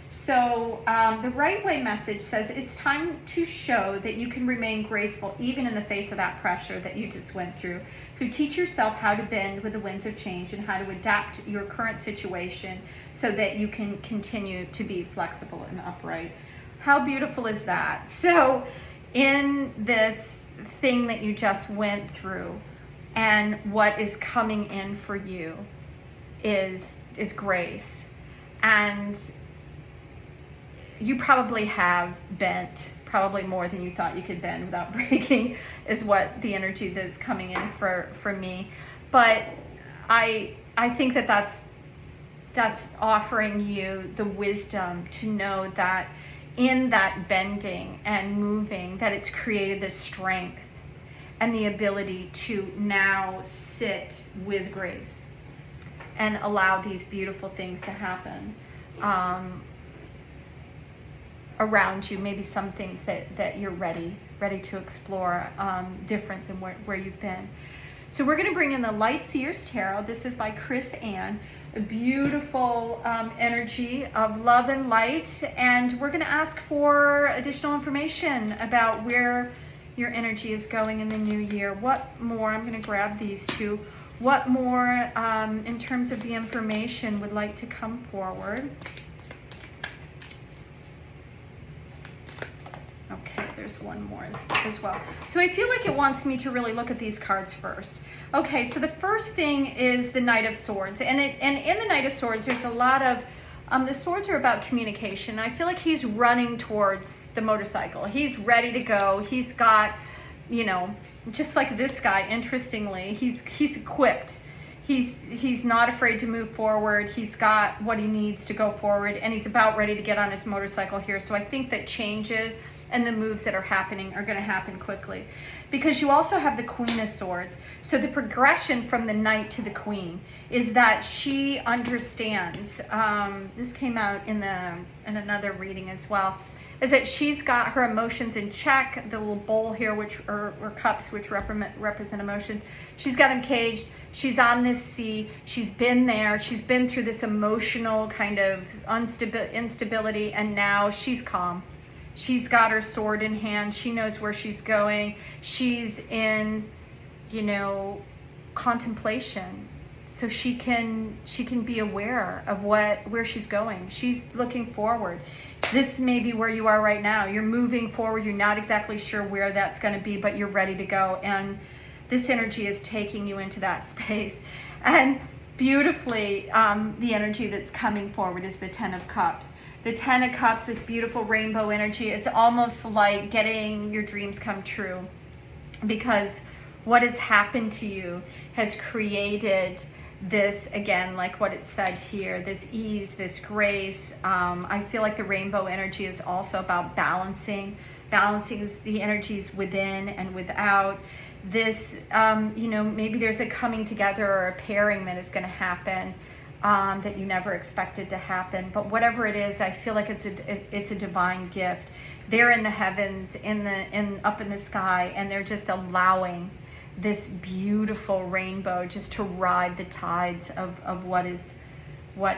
So the right way message says it's time to show that you can remain graceful even in the face of that pressure that you just went through. So teach yourself how to bend with the winds of change and how to adapt your current situation so that you can continue to be flexible and upright. How beautiful is that? So in this thing that you just went through, and what is coming in for you is grace. And you probably have bent probably more than you thought you could bend without breaking, is what the energy that's coming in for me. But I think that's offering you the wisdom to know that in that bending and moving, that it's created this strength and the ability to now sit with grace and allow these beautiful things to happen around you. Maybe some things that you're ready to explore, different than where you've been. So we're going to bring in the Light Seers Tarot. This is by Chris Ann. A beautiful energy of love and light. And we're going to ask for additional information about where your energy is going in the new year. What more, I'm going to grab these two. What more in terms of the information would like to come forward? Okay, there's one more as well. So I feel like it wants me to really look at these cards first. Okay, so the first thing is the Knight of Swords. And in the Knight of Swords, there's a lot of, the swords are about communication. I feel like he's running towards the motorcycle. He's ready to go. He's got, you know, just like this guy, interestingly, he's equipped. He's not afraid to move forward. He's got what he needs to go forward, and he's about ready to get on his motorcycle here. So I think that changes and the moves that are happening are going to happen quickly, because you also have the Queen of Swords. So the progression from the Knight to the Queen is that she understands, this came out in another reading as well, is that she's got her emotions in check. The little bowl here, which or cups, which represent emotion, she's got them caged. She's on this sea. She's been there. She's been through this emotional kind of instability, and now she's calm. She's got her sword in hand. She knows where she's going. She's in, you know, contemplation. So she can be aware of where she's going. She's looking forward. This may be where you are right now. You're moving forward. You're not exactly sure where that's going to be, but you're ready to go. And this energy is taking you into that space. And beautifully, the energy that's coming forward is the Ten of Cups. The Ten of Cups, this beautiful rainbow energy, it's almost like getting your dreams come true, because what has happened to you has created this, again, like what it said here, this ease, this grace. I feel like the rainbow energy is also about balancing the energies within and without. This, you know, maybe there's a coming together or a pairing that is going to happen that you never expected to happen. But whatever it is, I feel like it's a divine gift. They're in the heavens, up in the sky, and they're just allowing this beautiful rainbow just to ride the tides of what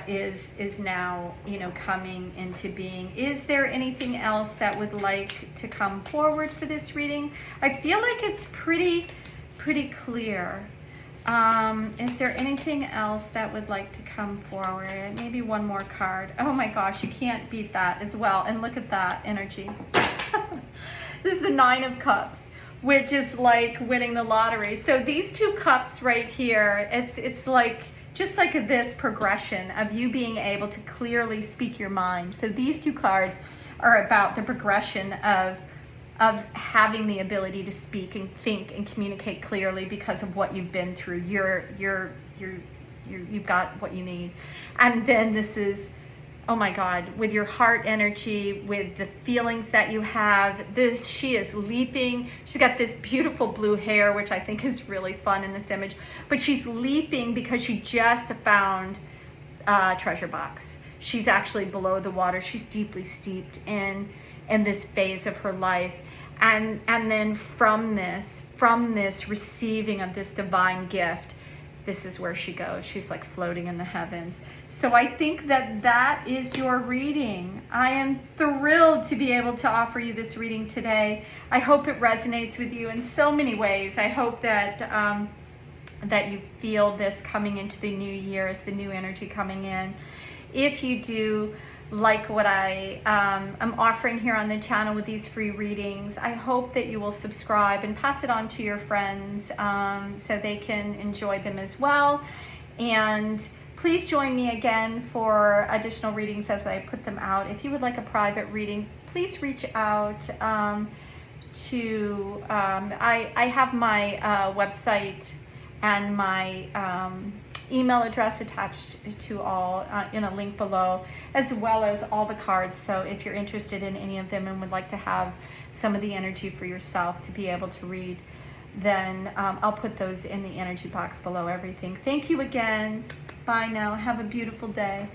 is now, you know, coming into being. Is there anything else that would like to come forward for this reading? I feel like it's pretty clear. Is there anything else that would like to come forward? Maybe one more card. Oh my gosh, you can't beat that as well. And look at that energy. This is the Nine of Cups, which is like winning the lottery. So these two cups right here, it's like just like this progression of you being able to clearly speak your mind. So these two cards are about the progression of having the ability to speak and think and communicate clearly because of what you've been through. You've got what you need. And then this is oh my God, with your heart energy, with the feelings that you have. She is leaping. She's got this beautiful blue hair, which I think is really fun in this image, but she's leaping because she just found a treasure box. She's actually below the water. She's deeply steeped in this phase of her life. And then from this receiving of this divine gift, this is where she goes. She's like floating in the heavens. So I think that is your reading. I am thrilled to be able to offer you this reading today. I hope it resonates with you in so many ways. I hope that that you feel this coming into the new year as the new energy coming in. If you do like what I am offering here on the channel with these free readings, I hope that you will subscribe and pass it on to your friends so they can enjoy them as well. And please join me again for additional readings as I put them out. If you would like a private reading, please reach out to, I have my website and my email address attached to all in a link below, as well as all the cards. So if you're interested in any of them and would like to have some of the energy for yourself to be able to read, then I'll put those in the energy box below everything. Thank you again. Bye now. Have a beautiful day.